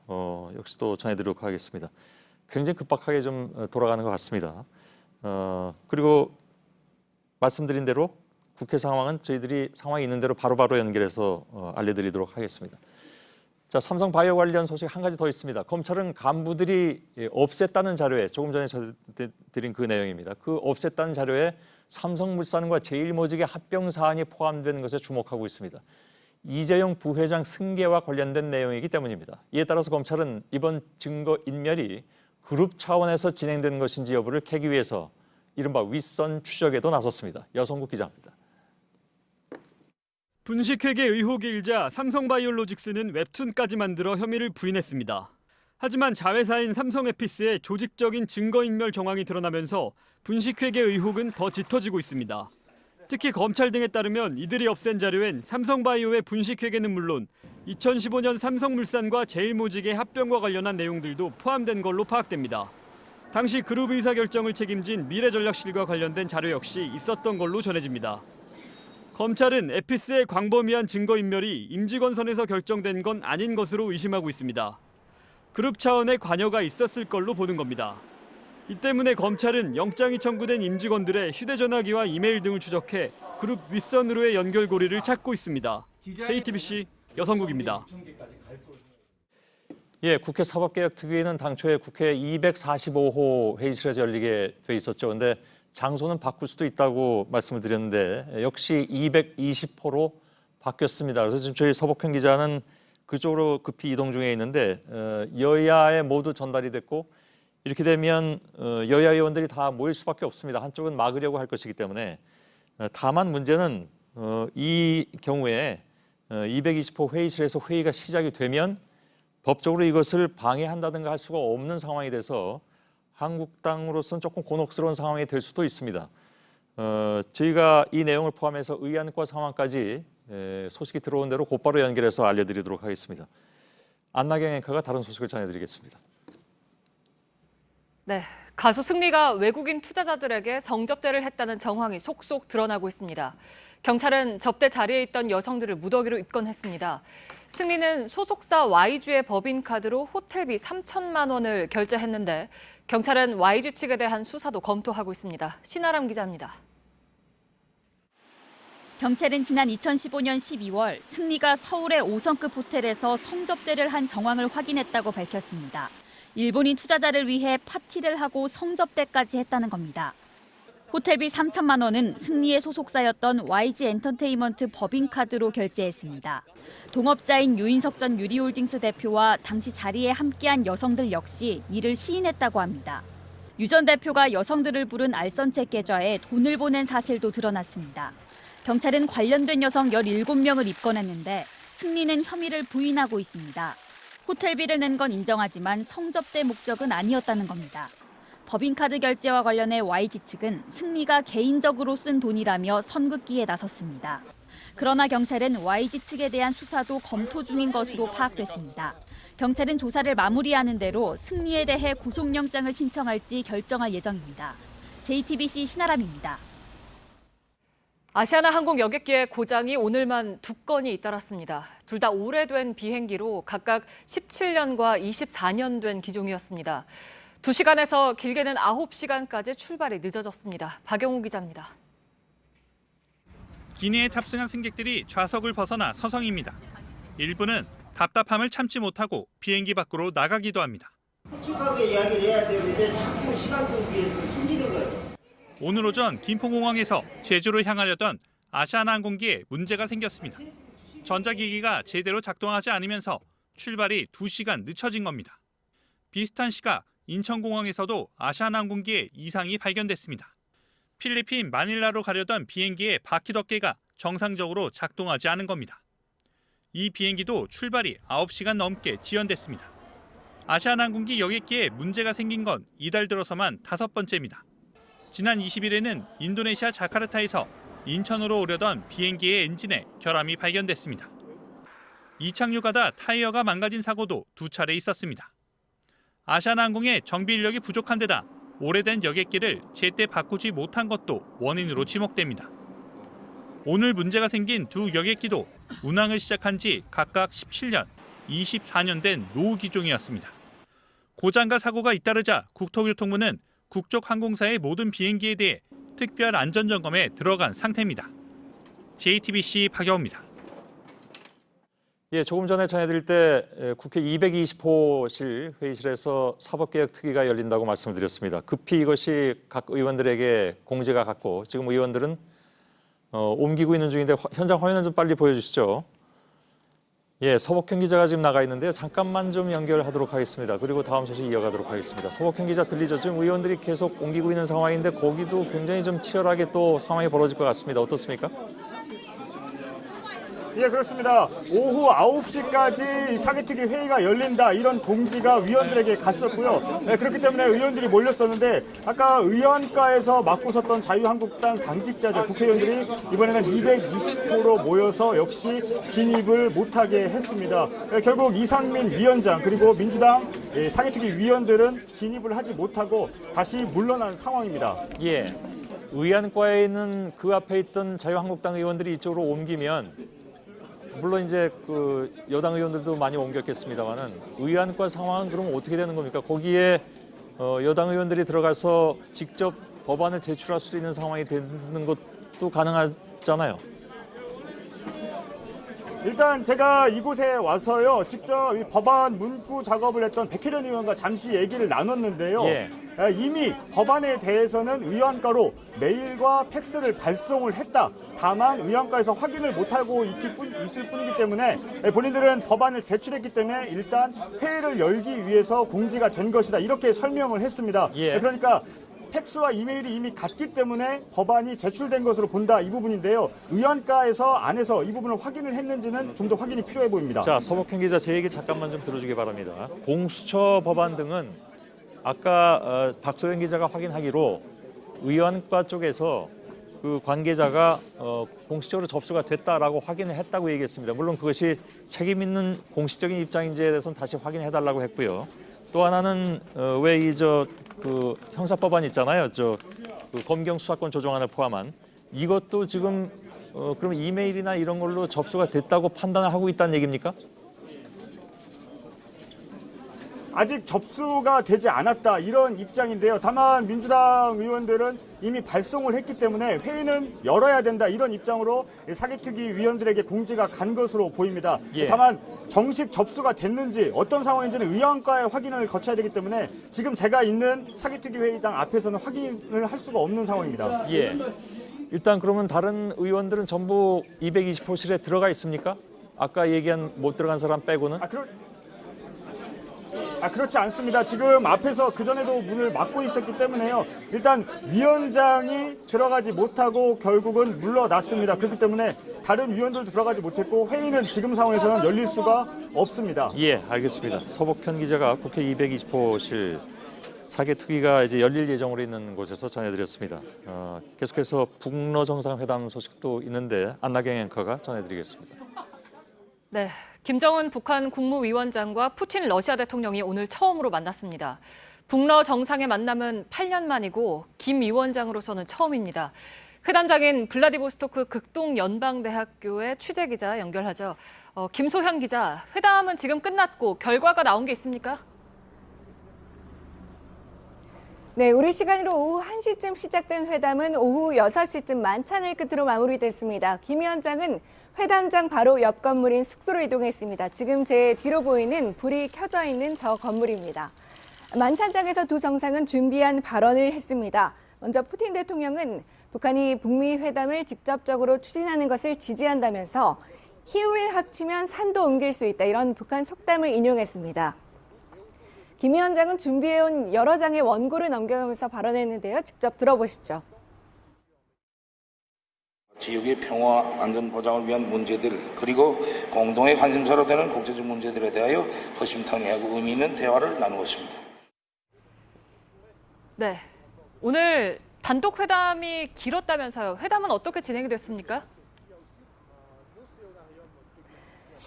역시 또 전해드리도록 하겠습니다. 굉장히 급박하게 좀 돌아가는 것 같습니다. 그리고 말씀드린 대로 국회 상황은 저희들이 상황이 있는 대로 바로바로 연결해서 알려드리도록 하겠습니다. 자, 삼성바이오 관련 소식 한 가지 더 있습니다. 검찰은 간부들이 없앴다는 자료에 조금 전에 전해드린 그 내용입니다. 그 없앴다는 자료에 삼성물산과 제일모직의 합병 사안이 포함된 것에 주목하고 있습니다. 이재용 부회장 승계와 관련된 내용이기 때문입니다. 이에 따라서 검찰은 이번 증거 인멸이 그룹 차원에서 진행된 것인지 여부를 캐기 위해서 이른바 윗선 추적에도 나섰습니다. 여성국 기자입니다. 분식회계 의혹이 일자 삼성바이오로직스는 웹툰까지 만들어 혐의를 부인했습니다. 하지만 자회사인 삼성에피스의 조직적인 증거인멸 정황이 드러나면서 분식회계 의혹은 더 짙어지고 있습니다. 특히 검찰 등에 따르면 이들이 없앤 자료엔 삼성바이오의 분식회계는 물론 2015년 삼성물산과 제일모직의 합병과 관련한 내용들도 포함된 걸로 파악됩니다. 당시 그룹 의사결정을 책임진 미래전략실과 관련된 자료 역시 있었던 걸로 전해집니다. 검찰은 에피스의 광범위한 증거인멸이 임직원 선에서 결정된 건 아닌 것으로 의심하고 있습니다. 그룹 차원의 관여가 있었을 걸로 보는 겁니다. 이 때문에 검찰은 영장이 청구된 임직원들의 휴대전화기와 이메일 등을 추적해 그룹 윗선으로의 연결고리를 찾고 있습니다. JTBC 여성국입니다. 예, 국회 사법개혁특위는 당초에 국회 245호 회의실에서 열리게 돼 있었죠. 그런데 장소는 바꿀 수도 있다고 말씀을 드렸는데 역시 220호로 바뀌었습니다. 그래서 지금 저희 서복현 기자는 그쪽으로 급히 이동 중에 있는데 여야에 모두 전달이 됐고 이렇게 되면 여야 의원들이 다 모일 수밖에 없습니다. 한쪽은 막으려고 할 것이기 때문에 다만 문제는 이 경우에 220호 회의실에서 회의가 시작이 되면 법적으로 이것을 방해한다든가 할 수가 없는 상황이 돼서 한국당으로서는 조금 곤혹스러운 상황이 될 수도 있습니다. 저희가 이 내용을 포함해서 의안과 상황까지 소식이 들어온 대로 곧바로 연결해서 알려드리도록 하겠습니다. 안나경 앵커가 다른 소식을 전해드리겠습니다. 네, 가수 승리가 외국인 투자자들에게 성접대를 했다는 정황이 속속 드러나고 있습니다. 경찰은 접대 자리에 있던 여성들을 무더기로 입건했습니다. 승리는 소속사 YG의 법인카드로 호텔비 3천만 원을 결제했는데 경찰은 YG 측에 대한 수사도 검토하고 있습니다. 신아람 기자입니다. 경찰은 지난 2015년 12월 승리가 서울의 5성급 호텔에서 성접대를 한 정황을 확인했다고 밝혔습니다. 일본인 투자자를 위해 파티를 하고 성접대까지 했다는 겁니다. 호텔비 3천만 원은 승리의 소속사였던 YG 엔터테인먼트 법인카드로 결제했습니다. 동업자인 유인석 전 유리홀딩스 대표와 당시 자리에 함께한 여성들 역시 이를 시인했다고 합니다. 유 전 대표가 여성들을 부른 알선책 계좌에 돈을 보낸 사실도 드러났습니다. 경찰은 관련된 여성 17명을 입건했는데 승리는 혐의를 부인하고 있습니다. 호텔비를 낸 건 인정하지만 성접대 목적은 아니었다는 겁니다. 법인카드 결제와 관련해 YG 측은 승리가 개인적으로 쓴 돈이라며 선긋기에 나섰습니다. 그러나 경찰은 YG 측에 대한 수사도 검토 중인 것으로 파악됐습니다. 경찰은 조사를 마무리하는 대로 승리에 대해 구속영장을 신청할지 결정할 예정입니다. JTBC 신아람입니다. 아시아나항공 여객기의 고장이 오늘만 2건이 잇따랐습니다. 둘 다 오래된 비행기로 각각 17년과 24년 된 기종이었습니다. 2시간에서 길게는 9시간까지 출발이 늦어졌습니다. 박영우 기자입니다. 기내에 탑승한 승객들이 좌석을 벗어나 서성입니다. 일부는 답답함을 참지 못하고 비행기 밖으로 나가기도 합니다. 솔직하게 이야기를 해야 되는데 자꾸 시간 끌기에서 숨기는 거예요. 오늘 오전 김포공항에서 제주로 향하려던 아시아나항공기에 문제가 생겼습니다. 전자기기가 제대로 작동하지 않으면서 출발이 2시간 늦춰진 겁니다. 비슷한 시각 인천공항에서도 아시아나항공기에 이상이 발견됐습니다. 필리핀 마닐라로 가려던 비행기의 바퀴 덮개가 정상적으로 작동하지 않은 겁니다. 이 비행기도 출발이 9시간 넘게 지연됐습니다. 아시아나항공기 여객기에 문제가 생긴 건 이달 들어서만 5번째입니다. 지난 20일에는 인도네시아 자카르타에서 인천으로 오려던 비행기의 엔진에 결함이 발견됐습니다. 이착륙하다 타이어가 망가진 사고도 2차례 있었습니다. 아시아나항공의 정비 인력이 부족한 데다 오래된 여객기를 제때 바꾸지 못한 것도 원인으로 지목됩니다. 오늘 문제가 생긴 두 여객기도 운항을 시작한 지 각각 17년, 24년 된 노후 기종이었습니다. 고장과 사고가 잇따르자 국토교통부는 국적 항공사의 모든 비행기에 대해 특별 안전점검에 들어간 상태입니다. JTBC 박여우입니다. 예, 조금 전에 전해드릴 때 국회 220호실 회의실에서 사법개혁특위가 열린다고 말씀을 드렸습니다. 급히 이것이 각 의원들에게 공지가 갔고 지금 의원들은 옮기고 있는 중인데 현장 화면을 좀 빨리 보여주시죠. 예, 서복현 기자가 지금 나가 있는데요. 잠깐만 좀 연결하도록 하겠습니다. 그리고 다음 소식 이어가도록 하겠습니다. 서복현 기자 들리죠? 지금 의원들이 계속 옮기고 있는 상황인데 거기도 굉장히 좀 치열하게 또 상황이 벌어질 것 같습니다. 어떻습니까? 예, 그렇습니다. 오후 9시까지 사개특위 회의가 열린다 이런 공지가 위원들에게 갔었고요. 네, 그렇기 때문에 의원들이 몰렸었는데 아까 의원가에서 맡고 섰던 자유한국당 당직자들 국회의원들이 이번에는 220호로 모여서 역시 진입을 못하게 했습니다. 네, 결국 이상민 위원장 그리고 민주당 사개특위 위원들은 진입을 하지 못하고 다시 물러난 상황입니다. 예, 의안과에 있는 그 앞에 있던 자유한국당 의원들이 이쪽으로 옮기면 물론 이제 그 여당 의원들도 많이 옮겼겠습니다만은 의안과 상황은 그럼 어떻게 되는 겁니까? 거기에 여당 의원들이 들어가서 직접 법안을 제출할 수 있는 상황이 되는 것도 가능하잖아요. 일단 제가 이곳에 와서요 직접 이 법안 문구 작업을 했던 백혜련 의원과 잠시 얘기를 나눴는데요. 예. 이미 법안에 대해서는 의안가로 메일과 팩스를 발송을 했다. 다만 의안가에서 확인을 못하고 있을 뿐이기 때문에 본인들은 법안을 제출했기 때문에 일단 회의를 열기 위해서 공지가 된 것이다. 이렇게 설명을 했습니다. 예. 그러니까 팩스와 이메일이 이미 같기 때문에 법안이 제출된 것으로 본다 이 부분인데요. 의안가에서 안에서 이 부분을 확인을 했는지는 좀 더 확인이 필요해 보입니다. 자, 서복현 기자 제 얘기 잠깐만 좀 들어주기 바랍니다. 공수처 법안 등은 아까 박소연 기자가 확인하기로 의안과 쪽에서 그 관계자가 공식적으로 접수가 됐다라고 확인을 했다고 얘기했습니다. 물론 그것이 책임 있는 공식적인 입장인지에 대해서는 다시 확인해달라고 했고요. 또 하나는 왜 이 그 형사법안 있잖아요. 그 검경 수사권 조정안을 포함한 이것도 지금 그럼 이메일이나 이런 걸로 접수가 됐다고 판단을 하고 있다는 얘기입니까? 아직 접수가 되지 않았다 이런 입장인데요. 다만 민주당 의원들은 이미 발송을 했기 때문에 회의는 열어야 된다 이런 입장으로 사개특위 위원들에게 공지가 간 것으로 보입니다. 예. 다만 정식 접수가 됐는지 어떤 상황인지는 의안과의 확인을 거쳐야 되기 때문에 지금 제가 있는 사개특위 회의장 앞에서는 확인을 할 수가 없는 상황입니다. 예. 일단 그러면 다른 의원들은 전부 220호실에 들어가 있습니까? 아까 얘기한 못 들어간 사람 빼고는? 그렇지 않습니다. 지금 앞에서 그전에도 문을 막고 있었기 때문에요. 일단 위원장이 들어가지 못하고 결국은 물러났습니다. 그렇기 때문에 다른 위원들도 들어가지 못했고 회의는 지금 상황에서는 열릴 수가 없습니다. 예, 알겠습니다. 서복현 기자가 국회 220호실 사개특위가 이제 열릴 예정으로 있는 곳에서 전해드렸습니다. 계속해서 북러 정상회담 소식도 있는데 안나경 앵커가 전해드리겠습니다. 네, 김정은 북한 국무위원장과 푸틴 러시아 대통령이 오늘 처음으로 만났습니다. 북러 정상의 만남은 8년 만이고 김 위원장으로서는 처음입니다. 회담장인 블라디보스토크 극동연방대학교의 취재기자 연결하죠. 김소현 기자, 회담은 지금 끝났고 결과가 나온 게 있습니까? 네, 우리 시간으로 오후 1시쯤 시작된 회담은 오후 6시쯤 만찬을 끝으로 마무리됐습니다. 김 위원장은 회담장 바로 옆 건물인 숙소로 이동했습니다. 지금 제 뒤로 보이는 불이 켜져 있는 저 건물입니다. 만찬장에서 두 정상은 준비한 발언을 했습니다. 먼저 푸틴 대통령은 북한이 북미 회담을 직접적으로 추진하는 것을 지지한다면서 힘을 합치면 산도 옮길 수 있다 이런 북한 속담을 인용했습니다. 김 위원장은 준비해온 여러 장의 원고를 넘겨가면서 발언했는데요. 직접 들어보시죠. 지역의 평화 안전 보장을 위한 문제들 그리고 공동의 관심사로 되는 국제적 문제들에 대하여 허심탄회하고 의미 있는 대화를 나누었습니다. 네, 오늘 단독 회담이 길었다면서요. 회담은 어떻게 진행이 됐습니까?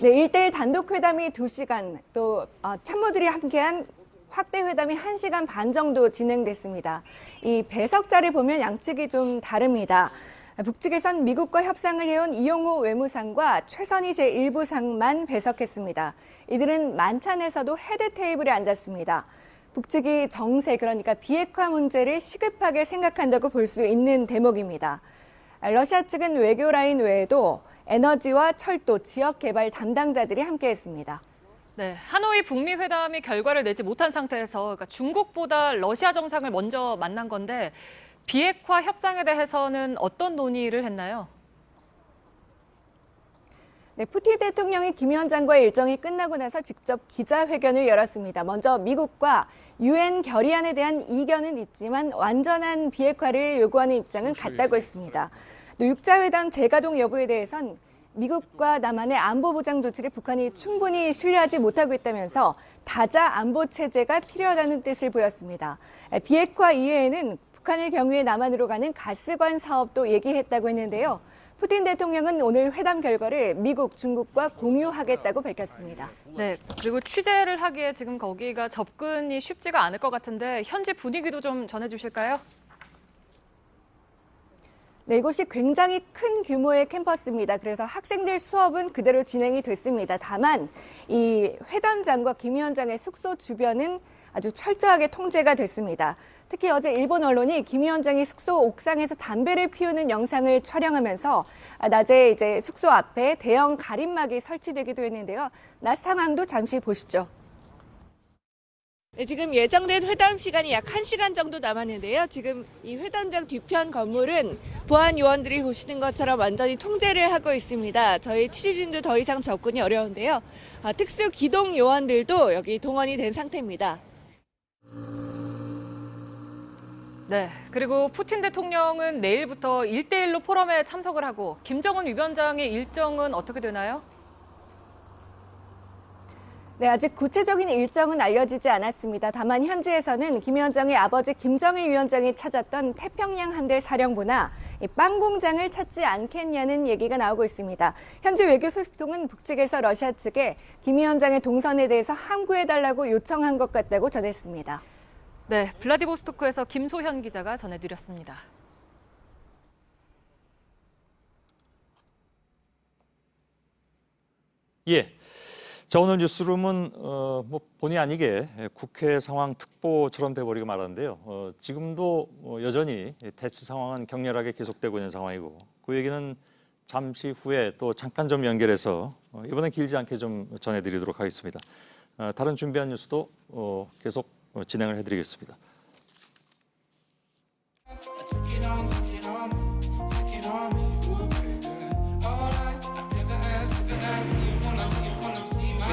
네, 1대1 단독 회담이 2시간, 또 참모들이 함께한 확대 회담이 1시간 반 정도 진행됐습니다. 이 배석자를 보면 양측이 좀 다릅니다. 북측에선 미국과 협상을 해온 이용호 외무상과 최선희 제1부상만 배석했습니다. 이들은 만찬에서도 헤드 테이블에 앉았습니다. 북측이 정세, 그러니까 비핵화 문제를 시급하게 생각한다고 볼 수 있는 대목입니다. 러시아 측은 외교 라인 외에도 에너지와 철도, 지역 개발 담당자들이 함께했습니다. 네, 하노이 북미 회담이 결과를 내지 못한 상태에서 그러니까 중국보다 러시아 정상을 먼저 만난 건데 비핵화 협상에 대해서는 어떤 논의를 했나요? 네, 푸틴 대통령이 김 위원장과의 일정이 끝나고 나서 직접 기자회견을 열었습니다. 먼저 미국과 유엔 결의안에 대한 이견은 있지만 완전한 비핵화를 요구하는 입장은 같다고 했습니다. 또 6자 회담 재가동 여부에 대해선 미국과 남한의 안보 보장 조치를 북한이 충분히 신뢰하지 못하고 있다면서 다자 안보 체제가 필요하다는 뜻을 보였습니다. 비핵화 이외에는 북한의 경우에 남한으로 가는 가스관 사업도 얘기했다고 했는데요. 푸틴 대통령은 오늘 회담 결과를 미국, 중국과 공유하겠다고 밝혔습니다. 네, 그리고 취재를 하기에 지금 거기가 접근이 쉽지가 않을 것 같은데 현지 분위기도 좀 전해주실까요? 네, 이곳이 굉장히 큰 규모의 캠퍼스입니다. 그래서 학생들 수업은 그대로 진행이 됐습니다. 다만 이 회담장과 김 위원장의 숙소 주변은 아주 철저하게 통제가 됐습니다. 특히 어제 일본 언론이 김 위원장이 숙소 옥상에서 담배를 피우는 영상을 촬영하면서 낮에 이제 숙소 앞에 대형 가림막이 설치되기도 했는데요. 낮 상황도 잠시 보시죠. 네, 지금 예정된 회담 시간이 약 1시간 정도 남았는데요. 지금 이 회담장 뒤편 건물은 보안 요원들이 보시는 것처럼 완전히 통제를 하고 있습니다. 저희 취재진도 더 이상 접근이 어려운데요. 특수 기동 요원들도 여기 동원이 된 상태입니다. 네, 그리고 푸틴 대통령은 내일부터 1대1로 포럼에 참석을 하고 김정은 위원장의 일정은 어떻게 되나요? 네, 아직 구체적인 일정은 알려지지 않았습니다. 다만 현지에서는 김 위원장의 아버지 김정일 위원장이 찾았던 태평양 함대 사령부나 빵 공장을 찾지 않겠냐는 얘기가 나오고 있습니다. 현지 외교 소식통은 북측에서 러시아 측에 김 위원장의 동선에 대해서 함구해달라고 요청한 것 같다고 전했습니다. 네, 블라디보스토크에서 김소현 기자가 전해드렸습니다. 예. 자, 오늘 뉴스룸은 본의 아니게 국회 상황 특보처럼 돼버리고 말았는데요. 지금도 여전히 대치 상황은 격렬하게 계속되고 있는 상황이고 그 얘기는 잠시 후에 또 잠깐 좀 연결해서 이번엔 길지 않게 좀 전해드리도록 하겠습니다. 다른 준비한 뉴스도 계속 진행을 해드리겠습니다.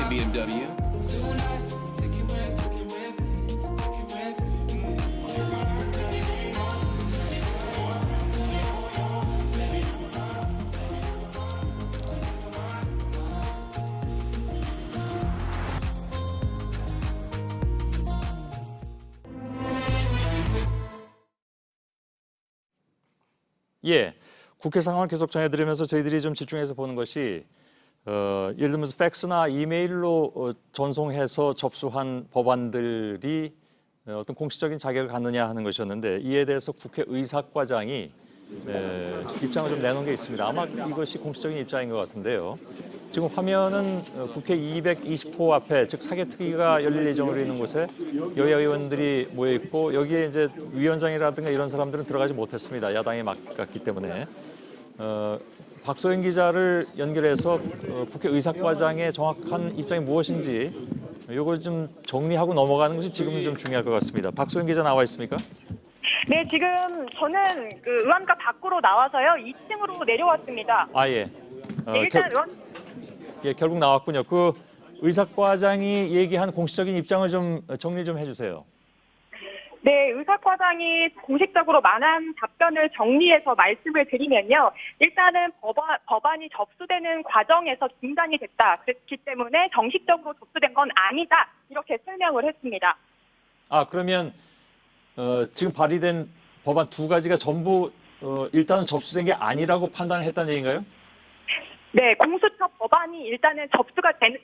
BMW. 예, 국회 상황을 계속 전해드리면서 저희들이 좀 집중해서 보는 것이 예를 들면서 팩스나 이메일로 전송해서 접수한 법안들이 어떤 공식적인 자격을 갖느냐 하는 것이었는데 이에 대해서 국회 의사과장이 입장을 좀 내놓은 게 있습니다. 아마 이것이 공식적인 입장인 것 같은데요. 지금 화면은 국회 220호 앞에 즉 사개특위가 열릴 예정으로 있는 곳에 여야 의원들이 모여 있고 여기에 이제 위원장이라든가 이런 사람들은 들어가지 못했습니다. 야당이 막았기 때문에. 박소영 기자를 연결해서 국회 의사과장의 정확한 입장이 무엇인지 이걸 좀 정리하고 넘어가는 것이 지금은 좀 중요할 것 같습니다. 박소영 기자 나와 있습니까? 네, 지금 저는 그 의원과 밖으로 나와서요 2층으로 내려왔습니다. 아 예. 네, 일단 예, 결국 나왔군요. 그 의사과장이 얘기한 공식적인 입장을 좀 정리 좀 해주세요. 네, 의사과장이 공식적으로 만한 답변을 정리해서 말씀을 드리면요. 일단은 법안이 접수되는 과정에서 중단이 됐다. 그렇기 때문에 정식적으로 접수된 건 아니다. 이렇게 설명을 했습니다. 아, 그러면 지금 발의된 법안 두 가지가 전부 일단은 접수된 게 아니라고 판단을 했다는 얘기인가요? 네, 공수처 법안이 일단은 접수가 된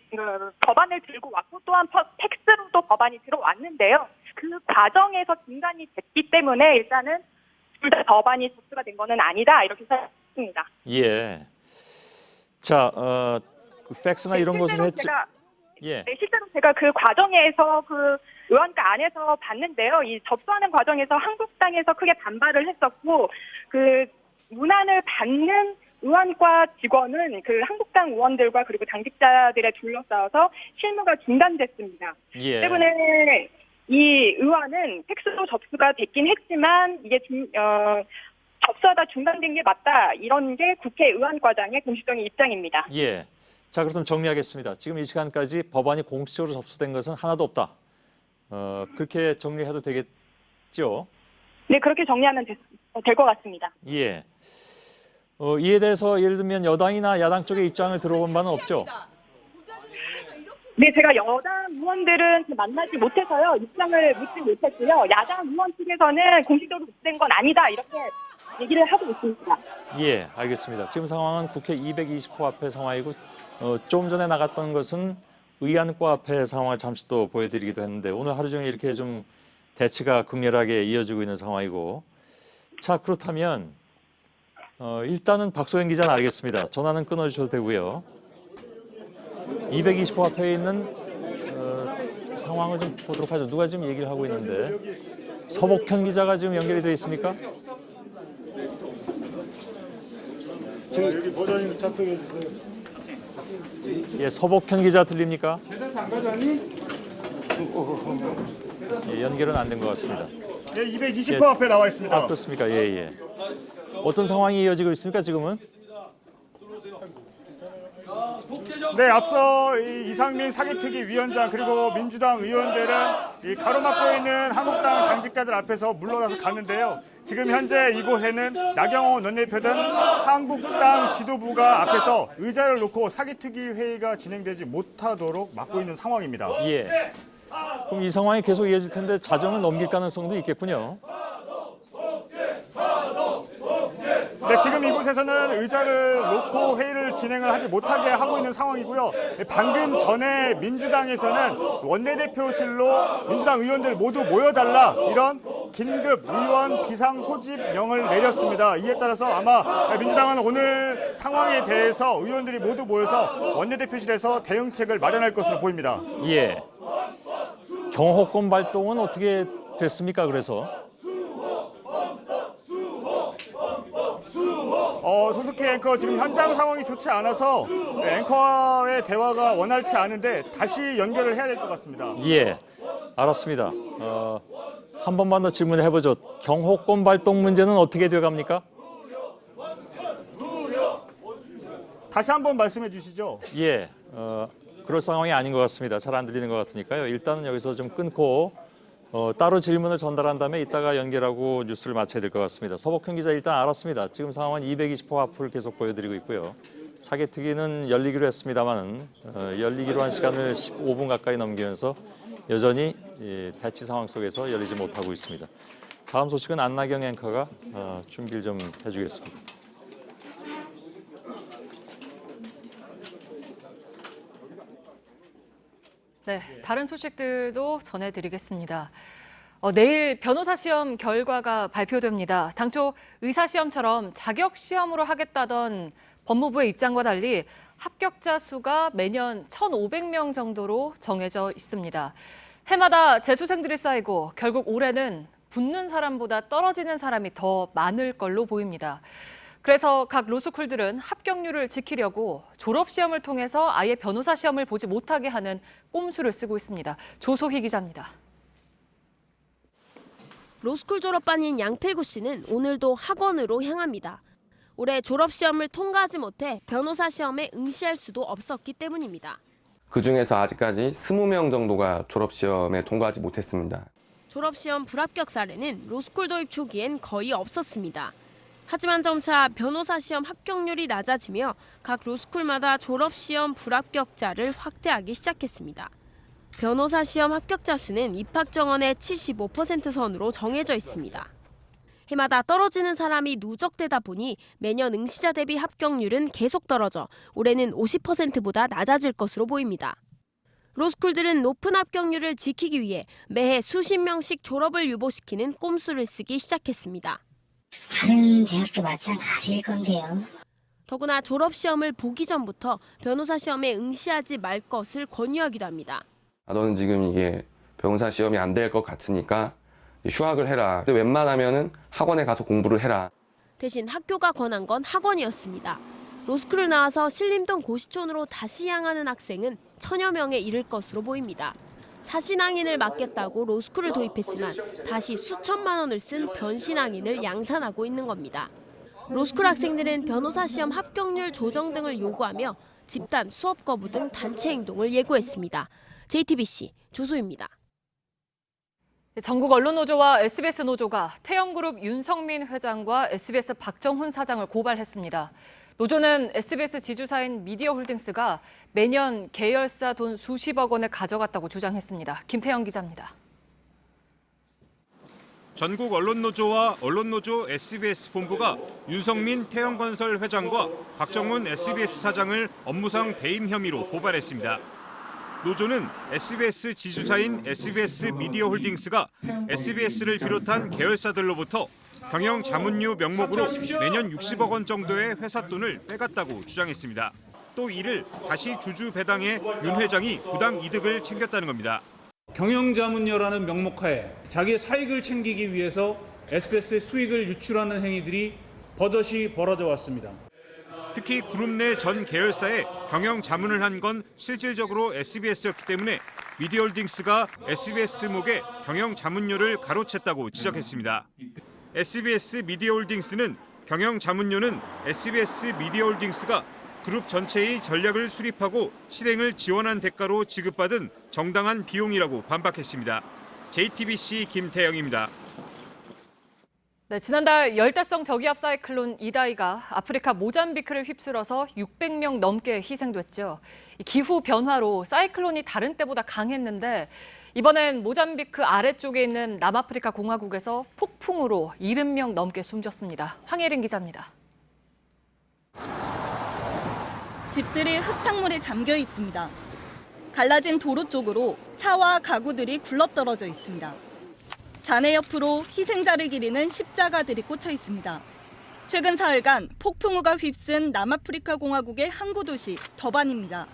법안을 들고 왔고 또한 팩스로도 법안이 들어왔는데요. 그 과정에서 중단이 됐기 때문에 일단은 둘 다 법안이 접수가 된 거는 아니다 이렇게 생각했습니다. 예. 자, 그 팩스나 이런 것을 했지. 예. 네, 실제로 제가 그 과정에서 그 의원가 안에서 봤는데요. 이 접수하는 과정에서 한국당에서 크게 반발을 했었고 그 문안을 받는 의원과 직원은 그 한국당 의원들과 그리고 당직자들에 둘러싸여서 실무가 중단됐습니다. 예. 때문에 이 의원은 팩스로 접수가 됐긴 했지만 이게 접수하다 중단된 게 맞다. 이런 게 국회 의원과장의 공식적인 입장입니다. 예. 자, 그럼 정리하겠습니다. 지금 이 시간까지 법안이 공식적으로 접수된 것은 하나도 없다. 그렇게 정리해도 되겠죠? 네, 그렇게 정리하면 될 것 같습니다. 예. 이에 대해서 예를 들면 여당이나 야당 쪽의 입장을 들어본 바는 없죠? 네, 제가 여당 의원들은 만나지 못해서요. 입장을 묻지 못했고요. 야당 의원 측에서는 공식적으로 접수된 건 아니다. 이렇게 얘기를 하고 있습니다. 예, 알겠습니다. 지금 상황은 국회 220호 앞의 상황이고 좀 전에 나갔던 것은 의안과 앞의 상황을 잠시 또 보여드리기도 했는데 오늘 하루 종일 이렇게 좀 대치가 극렬하게 이어지고 있는 상황이고 자, 그렇다면 일단은 박소영 기자는 알겠습니다. 전화는 끊어주셔도 되고요. 220호 앞에 있는 상황을 좀 보도록 하죠. 누가 지금 얘기를 하고 있는데 서복현 기자가 지금 연결이 되어 있습니까? 여기 보좌님 작성해 주세요. 예, 서복현 기자 들립니까? 예, 연결은 안 된 것 같습니다. 네, 220호 앞에 나와 있습니다. 아, 그렇습니까? 예, 예. 어떤 상황이 이어지고 있습니까, 지금은? 네, 앞서 이상민 사기특위 위원장 그리고 민주당 의원들은 이 가로막고 있는 한국당 당직자들 앞에서 물러나서 갔는데요. 지금 현재 이곳에는 나경원 원내대표 등 한국당 지도부가 앞에서 의자를 놓고 사기특위 회의가 진행되지 못하도록 막고 있는 상황입니다. 예. 그럼 이 상황이 계속 이어질 텐데 자정을 넘길 가능성도 있겠군요. 네, 지금 이곳에서는 의자를 놓고 회의를 진행을 하지 못하게 하고 있는 상황이고요. 방금 전에 민주당에서는 원내대표실로 민주당 의원들 모두 모여달라 이런 긴급 의원 비상 소집령을 내렸습니다. 이에 따라서 아마 민주당은 오늘 상황에 대해서 의원들이 모두 모여서 원내대표실에서 대응책을 마련할 것으로 보입니다. 예. 경호권 발동은 어떻게 됐습니까? 그래서 손석희 앵커 지금 현장 상황이 좋지 않아서 앵커와의 대화가 원활치 않은데 다시 연결을 해야 될 것 같습니다. 예, 알았습니다. 한 번만 더 질문해 보죠. 경호권 발동 문제는 어떻게 돼갑니까? 다시 한번 말씀해 주시죠. 예, 그럴 상황이 아닌 것 같습니다. 잘 안 들리는 것 같으니까요. 일단은 여기서 좀 끊고 따로 질문을 전달한 다음에 이따가 연결하고 뉴스를 마쳐야 될 것 같습니다. 서복현 기자 일단 알았습니다. 지금 상황은 220호 앞을 계속 보여드리고 있고요. 사개특위는 열리기로 했습니다만 열리기로 한 시간을 15분 가까이 넘기면서 여전히 대치 상황 속에서 열리지 못하고 있습니다. 다음 소식은 안나경 앵커가 준비를 좀 해주겠습니다. 네, 다른 소식들도 전해드리겠습니다. 내일 변호사 시험 결과가 발표됩니다. 당초 의사 시험처럼 자격 시험으로 하겠다던 법무부의 입장과 달리 합격자 수가 매년 1,500명 정도로 정해져 있습니다. 해마다 재수생들이 쌓이고 결국 올해는 붙는 사람보다 떨어지는 사람이 더 많을 걸로 보입니다. 그래서 각 로스쿨들은 합격률을 지키려고 졸업시험을 통해서 아예 변호사 시험을 보지 못하게 하는 꼼수를 쓰고 있습니다. 조소희 기자입니다. 로스쿨 졸업반인 양필구 씨는 오늘도 학원으로 향합니다. 올해 졸업시험을 통과하지 못해 변호사 시험에 응시할 수도 없었기 때문입니다. 그중에서 아직까지 20명 정도가 졸업시험에 통과하지 못했습니다. 졸업시험 불합격 사례는 로스쿨 도입 초기엔 거의 없었습니다. 하지만 점차 변호사 시험 합격률이 낮아지며 각 로스쿨마다 졸업시험 불합격자를 확대하기 시작했습니다. 변호사 시험 합격자 수는 입학 정원의 75% 선으로 정해져 있습니다. 해마다 떨어지는 사람이 누적되다 보니 매년 응시자 대비 합격률은 계속 떨어져 올해는 50%보다 낮아질 것으로 보입니다. 로스쿨들은 높은 합격률을 지키기 위해 매해 수십 명씩 졸업을 유보시키는 꼼수를 쓰기 시작했습니다. 다른 대학도 마찬가지일 건데요. 더구나 졸업시험을 보기 전부터 변호사 시험에 응시하지 말 것을 권유하기도 합니다. 너는 지금 이게 변호사 시험이 안 될 것 같으니까 휴학을 해라. 웬만하면은 학원에 가서 공부를 해라. 대신 학교가 권한 건 학원이었습니다. 로스쿨을 나와서 신림동 고시촌으로 다시 향하는 학생은 천여 명에 이를 것으로 보입니다. 사신앙인을 맡겠다고 로스쿨을 도입했지만 다시 수천만 원을 쓴 변신앙인을 양산하고 있는 겁니다. 로스쿨 학생들은 변호사 시험 합격률 조정 등을 요구하며 집단, 수업 거부 등 단체 행동을 예고했습니다. JTBC 조소입니다. 전국 언론노조와 SBS 노조가 태영그룹 윤성민 회장과 SBS 박정훈 사장을 고발했습니다. 노조는 SBS 지주사인 미디어홀딩스가 매년 계열사 돈 수십억 원을 가져갔다고 주장했습니다. 김태영 기자입니다. 전국 언론노조와 언론노조 SBS 본부가 윤성민 태영건설 회장과 박정훈 SBS 사장을 업무상 배임 혐의로 고발했습니다. 노조는 SBS 지주사인 SBS 미디어홀딩스가 SBS를 비롯한 계열사들로부터 경영 자문료 명목으로 매년 60억 원 정도의 회사 돈을 빼갔다고 주장했습니다. 또 이를 다시 주주 배당해 윤 회장이 부당 이득을 챙겼다는 겁니다. 경영자문료라는 명목하에 자기의 사익을 챙기기 위해서 SBS의 수익을 유출하는 행위들이 버젓이 벌어져 왔습니다. 특히 그룹 내 전 계열사에 경영 자문을 한 건 실질적으로 SBS였기 때문에 미디어홀딩스가 SBS 목에 경영 자문료를 가로챘다고 지적했습니다. SBS 미디어홀딩스는 경영 자문료는 SBS 미디어홀딩스가 그룹 전체의 전략을 수립하고 실행을 지원한 대가로 지급받은 정당한 비용이라고 반박했습니다. JTBC 김태영입니다. 네, 지난달 열대성 저기압 사이클론 이다이가 아프리카 모잠비크를 휩쓸어서 600명 넘게 희생됐죠. 기후 변화로 사이클론이 다른 때보다 강했는데 이번엔 모잠비크 아래쪽에 있는 남아프리카 공화국에서 폭풍으로 70명 넘게 숨졌습니다. 황예린 기자입니다. 집들이 흙탕물에 잠겨 있습니다. 갈라진 도로 쪽으로 차와 가구들이 굴러떨어져 있습니다. 잔해 옆으로 희생자를 기리는 십자가들이 꽂혀 있습니다. 최근 사흘간 폭풍우가 휩쓴 남아프리카 공화국의 항구 도시 더반입니다.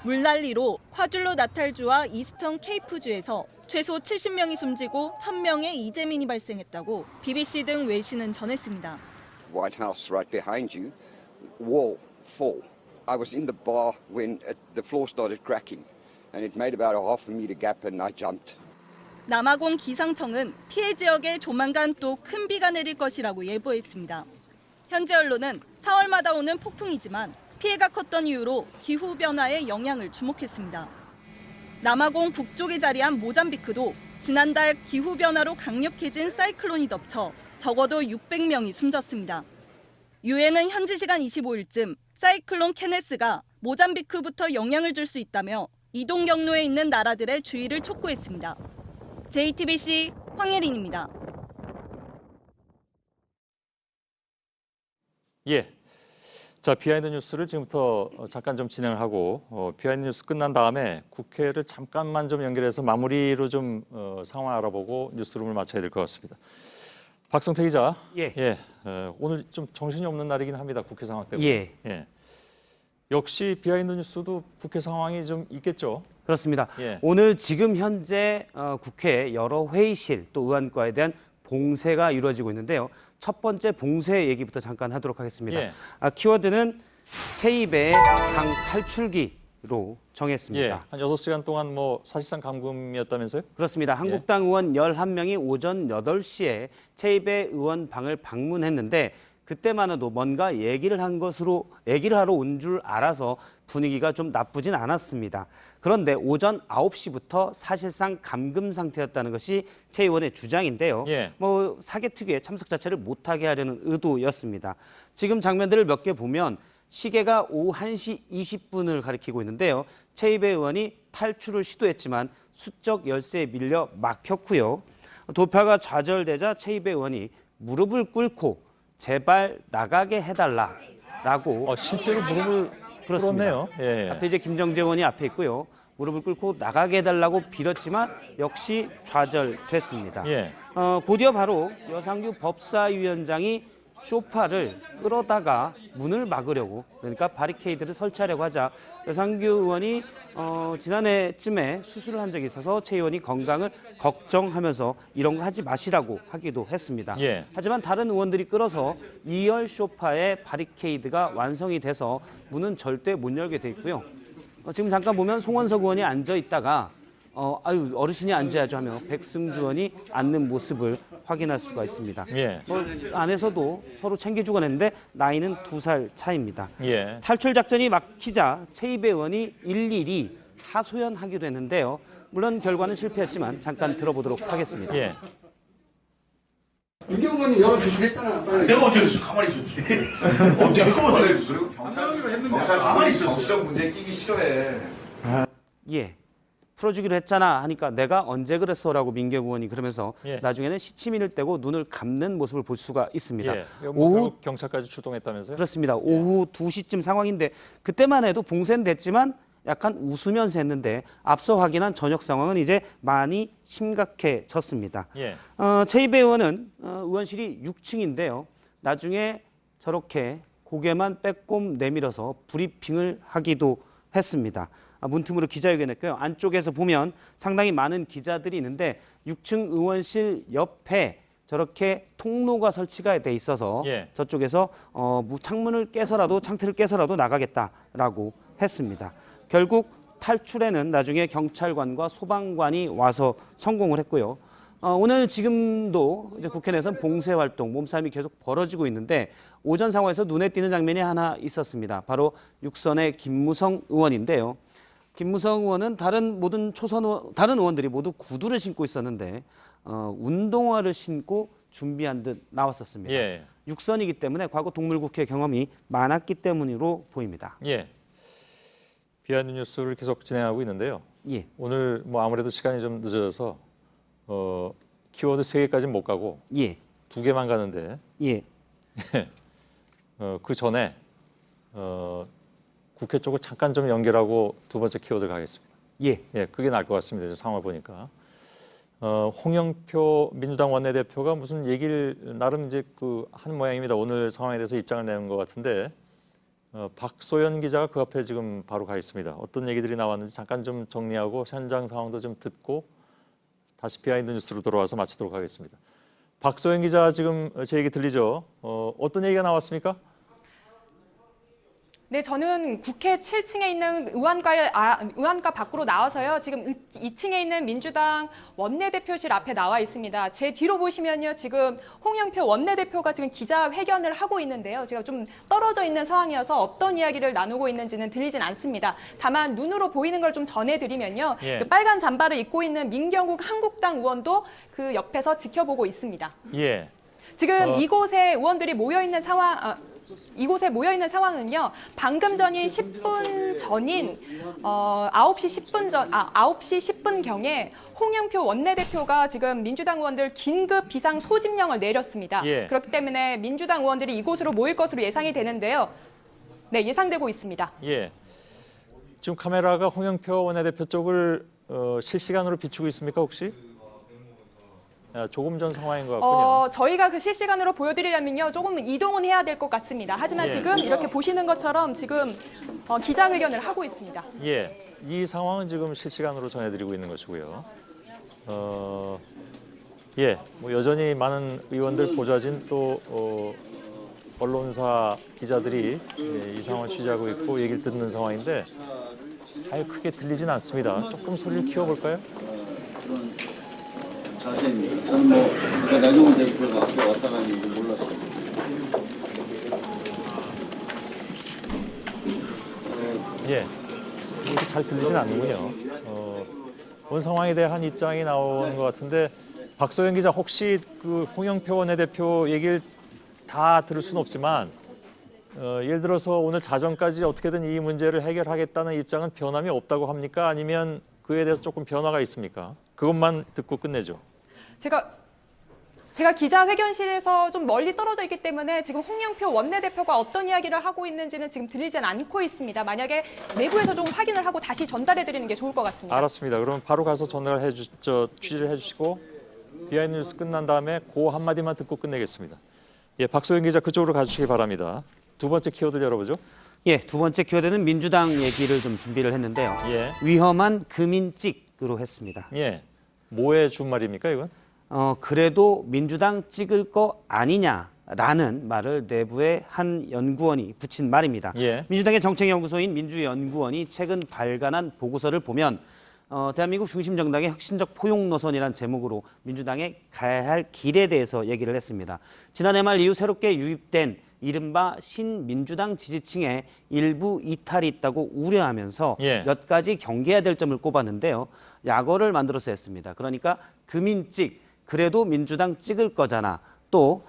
물난리로 콰줄루 나탈주와 이스턴 케이프주에서 최소 70명이 숨지고 1000명의 이재민이 발생했다고 BBC 등 외신은 전했습니다. White House right behind you, wall fall. I was in the bar when the floor started cracking and it made about a half a meter gap and I jumped. 남아공 기상청은 피해 지역에 조만간 또 큰 비가 내릴 것이라고 예보했습니다. 현재 언론은 4월마다 오는 폭풍이지만 피해가 컸던 이유로 기후변화의 영향을 주목했습니다. 남아공 북쪽에 자리한 모잠비크도 지난달 기후변화로 강력해진 사이클론이 덮쳐 적어도 600명이 숨졌습니다. 유엔은 현지 시간 25일쯤 사이클론 케네스가 모잠비크부터 영향을 줄 수 있다며 이동 경로에 있는 나라들의 주의를 촉구했습니다. JTBC 황예린입니다. 예. 자, 비하인드 뉴스를 지금부터 잠깐 좀 진행을 하고 비하인드 뉴스 끝난 다음에 국회를 잠깐만 좀 연결해서 마무리로 좀 상황 알아보고 뉴스룸을 마쳐야 될 것 같습니다. 박성태 기자. 예. 오늘 좀 정신이 없는 날이긴 합니다. 국회 상황 때문에. 예. 역시 비하인드 뉴스도 국회 상황이 좀 있겠죠. 그렇습니다. 오늘 지금 현재 국회 여러 회의실 또 의원과에 대한 봉쇄가 이루어지고 있는데요. 첫 번째 봉쇄 얘기부터 잠깐 하도록 하겠습니다. 키워드는 체입의 당 탈출기로 정했습니다. 한 6시간 동안 뭐 사실상 감금이었다면서요? 그렇습니다. 한국당 의원 11명이 오전 8시에 체입의 의원 방을 방문했는데 그때만 해도 뭔가 얘기를 하러 온 줄 알아서 분위기가 좀 나쁘진 않았습니다. 그런데 오전 9시부터 사실상 감금 상태였다는 것이 최 의원의 주장인데요. 뭐 사개특위에 참석 자체를 못하게 하려는 의도였습니다. 지금 장면들을 몇 개 보면 시계가 오후 1시 20분을 가리키고 있는데요. 최입의 의원이 탈출을 시도했지만 수적 열쇠에 밀려 막혔고요. 도파가 좌절되자 최입의 의원이 무릎을 꿇고 제발 나가게 해달라라고 실제로 무릎을 그렇습니다. 꿇었네요. 앞에 이제 김정재 의원이 앞에 있고요. 무릎을 꿇고 나가게 해달라고 빌었지만 역시 좌절됐습니다. 곧이어 바로 여상규 법사위원장이 소파를 끌어다가 문을 막으려고, 그러니까 바리케이드를 설치하려고 하자 여상규 의원이 지난해쯤에 수술을 한 적이 있어서 최 의원이 건강을 걱정하면서 이런 거 하지 마시라고 하기도 했습니다. 예. 하지만 다른 의원들이 끌어서 2열 소파의 바리케이드가 완성이 돼서 문은 절대 못 열게 돼 있고요. 지금 잠깐 보면 송원석 의원이 앉아 있다가 아유 어르신이 앉아야죠 하며 백승주 의원이 앉는 모습을 확인할 수가 있습니다. 예. 안에서도 서로 챙겨주곤 했는데 나이는 2살 차이입니다. 예. 탈출 작전이 막히자 최이배 의원이 일일이 하소연하기도 했는데요. 물론 결과는 실패했지만 잠깐 들어보도록 하겠습니다. 예. 윤경 의원이 열어주시고 했잖아. 빨리. 내가 언제 그랬어? 가만히 있었지. 내가 언제 그랬어? 경찰 가만히 있었어. 정치적 문제에 끼기 싫어해. 예. 풀어주기로 했잖아 하니까 내가 언제 그랬어라고 민경 의원이 그러면서 예. 나중에는 시치미를 떼고 눈을 감는 모습을 볼 수가 있습니다. 예. 오후 경찰까지 출동했다면서요? 그렇습니다. 오후 2시쯤 상황인데 그때만 해도 봉쇄는 됐지만 약간 웃으면서 했는데 앞서 확인한 저녁 상황은 이제 많이 심각해졌습니다. 예. 최이배 의원은 의원실이 6층인데요. 나중에 저렇게 고개만 빼꼼 내밀어서 브리핑을 하기도 했습니다. 문틈으로 기자회견했고요. 안쪽에서 보면 상당히 많은 기자들이 있는데 6층 의원실 옆에 저렇게 통로가 설치가 돼 있어서 예. 저쪽에서 창문을 깨서라도 창틀을 깨서라도 나가겠다라고 했습니다. 결국 탈출에는 나중에 경찰관과 소방관이 와서 성공을 했고요. 오늘 지금도 이제 국회 내에서는 봉쇄 활동, 몸싸움이 계속 벌어지고 있는데 오전 상황에서 눈에 띄는 장면이 하나 있었습니다. 바로 육선의 김무성 의원인데요. 김무성 의원은 다른 의원들이 모두 구두를 신고 있었는데 운동화를 신고 준비한 듯 나왔었습니다. 예. 육선이기 때문에 과거 동물국회 경험이 많았기 때문으로 보입니다. 예. 비하인드 뉴스를 계속 진행하고 있는데요. 예. 오늘 뭐 아무래도 시간이 좀 늦어져서 키워드 3개까지는 못 가고 예. 2개만 가는데 예. 그 전에 국회 쪽을 잠깐 좀 연결하고 두 번째 키워드 가겠습니다. 예. 예, 그게 나을 것 같습니다. 이제 상황을 보니까. 홍영표 민주당 원내대표가 무슨 얘기를 나름 이제 한 모양입니다. 오늘 상황에 대해서 입장을 내는 것 같은데 박소연 기자가 그 앞에 지금 바로 가 있습니다. 어떤 얘기들이 나왔는지 잠깐 좀 정리하고 현장 상황도 좀 듣고 다시 비하인드 뉴스로 돌아와서 마치도록 하겠습니다. 박소연 기자 지금 제 얘기 들리죠? 어떤 얘기가 나왔습니까? 네, 저는 국회 7층에 있는 의원가 밖으로 나와서요. 지금 2층에 있는 민주당 원내대표실 앞에 나와 있습니다. 제 뒤로 보시면요. 지금 홍영표 원내대표가 지금 기자회견을 하고 있는데요. 제가 좀 떨어져 있는 상황이어서 어떤 이야기를 나누고 있는지는 들리진 않습니다. 다만 눈으로 보이는 걸 좀 전해드리면요. 예. 그 빨간 잠바를 입고 있는 민경욱 한국당 의원도 그 옆에서 지켜보고 있습니다. 예. 지금 이곳에 의원들이 모여 있는 이곳에 모여 있는 상황은요. 방금 전인 10분 전인 9시 10분 경에 홍영표 원내대표가 지금 민주당 의원들 긴급 비상 소집령을 내렸습니다. 예. 그렇기 때문에 민주당 의원들이 이곳으로 모일 것으로 예상이 되는데요. 네, 예상되고 있습니다. 예. 지금 카메라가 홍영표 원내대표 쪽을 실시간으로 비추고 있습니까 혹시? 조금 전 상황인 것 같군요. 저희가 그 실시간으로 보여드리려면요. 조금 이동은 해야 될 것 같습니다. 하지만 예. 지금 이렇게 보시는 것처럼 지금 기자회견을 하고 있습니다. 예, 이 상황은 지금 실시간으로 전해드리고 있는 것이고요. 예, 뭐 여전히 많은 의원들 보좌진 또 언론사 기자들이 이 상황을 취재하고 있고 얘기를 듣는 상황인데 잘 크게 들리진 않습니다. 조금 소리를 키워볼까요? 자세입니다. 저는 제가 나중에 대표가 앞에 왔다 가는 줄 몰랐어요. 예, 이렇게 잘 들리진 않는군요. 본 상황에 대한 입장이 나오는 것 같은데 박소연 기자 혹시 그 홍영표 원내대표 얘기를 다 들을 수는 없지만 예를 들어서 오늘 자정까지 어떻게든 이 문제를 해결하겠다는 입장은 변함이 없다고 합니까? 아니면 그에 대해서 조금 변화가 있습니까? 그것만 듣고 끝내죠. 제가 기자회견실에서 좀 멀리 떨어져 있기 때문에 지금 홍영표 원내대표가 어떤 이야기를 하고 있는지는 지금 들리진 않고 있습니다. 만약에 내부에서 좀 확인을 하고 다시 전달해드리는 게 좋을 것 같습니다. 알았습니다. 그러면 바로 가서 취재를 해주시고 비하인드 뉴스 끝난 다음에 그 한마디만 듣고 끝내겠습니다. 예, 박소영 기자 그쪽으로 가주시기 바랍니다. 두 번째 키워드 열어보죠. 예, 두 번째 키워드는 민주당 얘기를 좀 준비를 했는데요. 예. 위험한 금인찍으로 했습니다. 예, 뭐의 준말입니까 이건? 그래도 민주당 찍을 거 아니냐라는 말을 내부의 한 연구원이 붙인 말입니다. 예. 민주당의 정책연구소인 민주연구원이 최근 발간한 보고서를 보면 대한민국 중심 정당의 혁신적 포용 노선이란 제목으로 민주당의 가야 할 길에 대해서 얘기를 했습니다. 지난해 말 이후 새롭게 유입된 이른바 신민주당 지지층의 일부 이탈이 있다고 우려하면서 예. 몇 가지 경계해야 될 점을 꼽았는데요. 약어를 만들어서 했습니다. 그러니까 금인찍, 그래도 민주당 찍을 거잖아. 또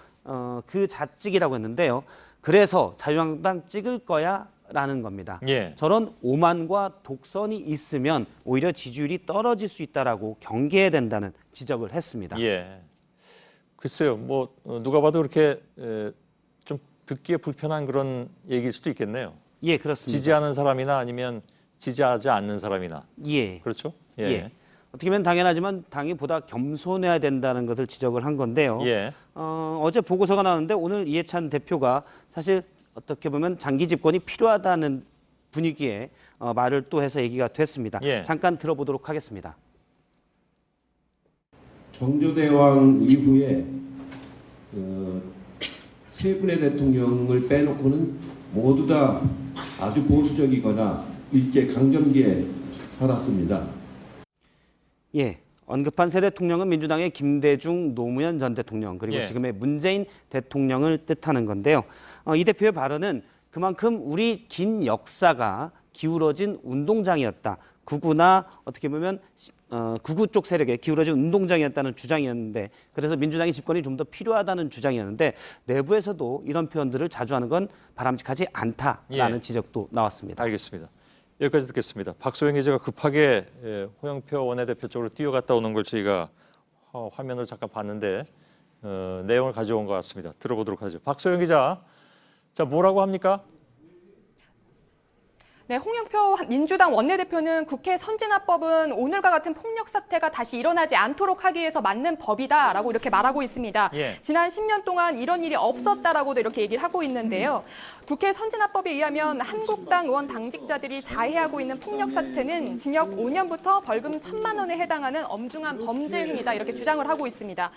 그 자찍이라고 했는데요. 그래서 자유한국당 찍을 거야 라는 겁니다. 예. 저런 오만과 독선이 있으면 오히려 지지율이 떨어질 수 있다라고 경계해야 된다는 지적을 했습니다. 예. 글쎄요, 뭐 누가 봐도 그렇게 좀 듣기에 불편한 그런 얘기일 수도 있겠네요. 예, 그렇습니다. 지지하는 사람이나 아니면 지지하지 않는 사람이나. 예. 그렇죠? 예. 예. 어떻게 보면 당연하지만 당이 보다 겸손해야 된다는 것을 지적을 한 건데요. 예. 어제 보고서가 나왔는데 오늘 이해찬 대표가 사실 어떻게 보면 장기 집권이 필요하다는 분위기에 말을 또 해서 얘기가 됐습니다. 예. 잠깐 들어보도록 하겠습니다. 정조대왕 이후에 세 분의 대통령을 빼놓고는 모두 다 아주 보수적이거나 일제 강점기에 살았습니다. 예. 언급한 세 대통령은 민주당의 김대중, 노무현 전 대통령 그리고 예. 지금의 문재인 대통령을 뜻하는 건데요. 이 대표의 발언은 그만큼 우리 긴 역사가 기울어진 운동장이었다. 구구나 어떻게 보면 구구 쪽 세력에 기울어진 운동장이었다는 주장이었는데 그래서 민주당의 집권이 좀 더 필요하다는 주장이었는데 내부에서도 이런 표현들을 자주 하는 건 바람직하지 않다라는 예. 지적도 나왔습니다. 알겠습니다. 여기까지 듣겠습니다. 박소영 기자가 급하게 홍영표 원내대표 쪽으로 뛰어갔다 오는 걸 저희가 화면으로 잠깐 봤는데 내용을 가져온 것 같습니다. 들어보도록 하죠. 박소영 기자, 자 뭐라고 합니까? 네, 홍영표 민주당 원내대표는 국회 선진화법은 오늘과 같은 폭력 사태가 다시 일어나지 않도록 하기 위해서 만든 법이다라고 이렇게 말하고 있습니다. 예. 지난 10년 동안 이런 일이 없었다라고도 이렇게 얘기를 하고 있는데요. 국회 선진화법에 의하면 한국당 의원 당직자들이 자해하고 있는 폭력 사태는 징역 5년부터 벌금 1,000만 원에 해당하는 엄중한 범죄 행위다 이렇게 주장을 하고 있습니다.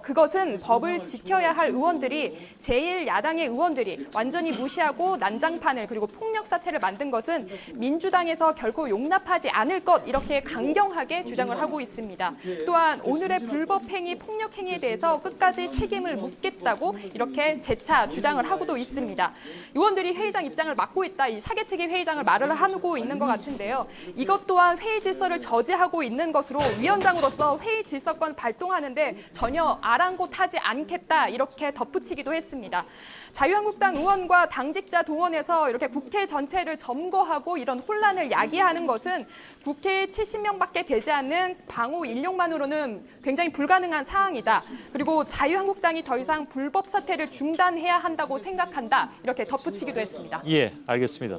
그것은 법을 지켜야 할 의원들이 제1야당의 의원들이 완전히 무시하고 난장판을 그리고 폭력 사태를 만든 것은 민주당에서 결코 용납하지 않을 것 이렇게 강경하게 주장을 하고 있습니다. 또한 오늘의 불법 행위, 폭력 행위에 대해서 끝까지 책임을 묻겠다고 이렇게 재차 주장을 하고도 있습니다. 의원들이 회의장 입장을 맡고 있다. 이 사개특위 회의장을 말을 하고 있는 것 같은데요. 이것 또한 회의 질서를 저지하고 있는 것으로 위원장으로서 회의 질서권 발동하는데 전혀 아랑곳하지 않겠다 이렇게 덧붙이기도 했습니다. 자유한국당 의원과 당직자 동원해서 이렇게 국회 전체를 점거하고 이런 혼란을 야기하는 것은 국회에 70명밖에 되지 않는 방호 인력만으로는 굉장히 불가능한 상황이다. 그리고 자유한국당이 더 이상 불법 사태를 중단해야 한다고 생각한다. 이렇게 덧붙이기도 했습니다. 예, 알겠습니다.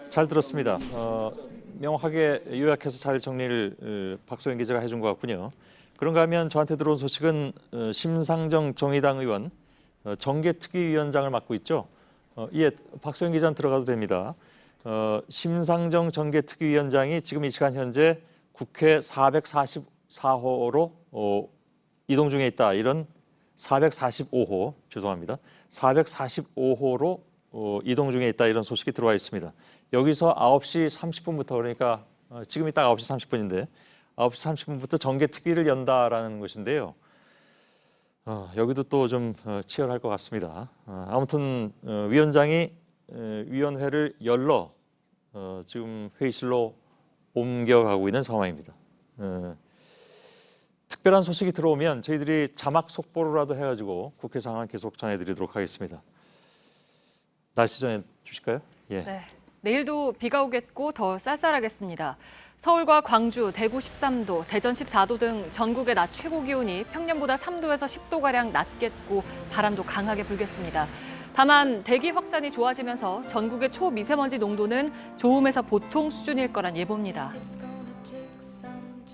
잘 들었습니다. 명확하게 요약해서 잘 정리를 박소영 기자가 해준 것 같군요. 그런가 하면 저한테 들어온 소식은 심상정 정의당 의원 정계특위위원장을 맡고 있죠. 예, 박소영 기자는 들어가도 됩니다. 심상정 정계특위위원장이 지금 이 시간 현재 국회 444호로 이동 중에 있다. 이런 445호, 죄송합니다. 445호로 이동 중에 있다. 이런 소식이 들어와 있습니다. 여기서 9시 30분부터 그러니까 지금이 딱 9시 30분인데 9시 30분부터 정계특위를 연다라는 것인데요. 여기도 또 좀 치열할 것 같습니다. 아무튼 위원장이 위원회를 열러 지금 회의실로 옮겨가고 있는 상황입니다. 특별한 소식이 들어오면 저희들이 자막 속보로라도 해가지고 국회 상황 계속 전해드리도록 하겠습니다. 날씨 전해 주실까요? 예. 네, 내일도 비가 오겠고 더 쌀쌀하겠습니다. 서울과 광주, 대구 13도, 대전 14도 등 전국의 낮 최고 기온이 평년보다 3도에서 10도가량 낮겠고 바람도 강하게 불겠습니다. 다만 대기 확산이 좋아지면서 전국의 초미세먼지 농도는 좋음에서 보통 수준일 거란 예보입니다.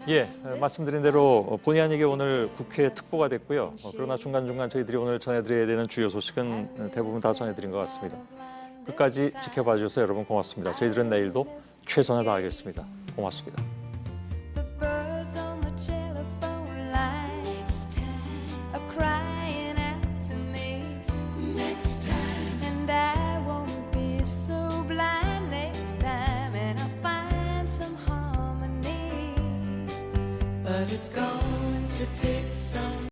예, 말씀드린 대로 본의 아니게 오늘 국회 특보가 됐고요. 그러나 중간중간 저희들이 오늘 전해드려야 되는 주요 소식은 대부분 다 전해드린 것 같습니다. 끝까지 지켜봐 주셔서 여러분 고맙습니다. 저희들은 내일도 최선을 다하겠습니다. 고맙습니다. But it's going to take some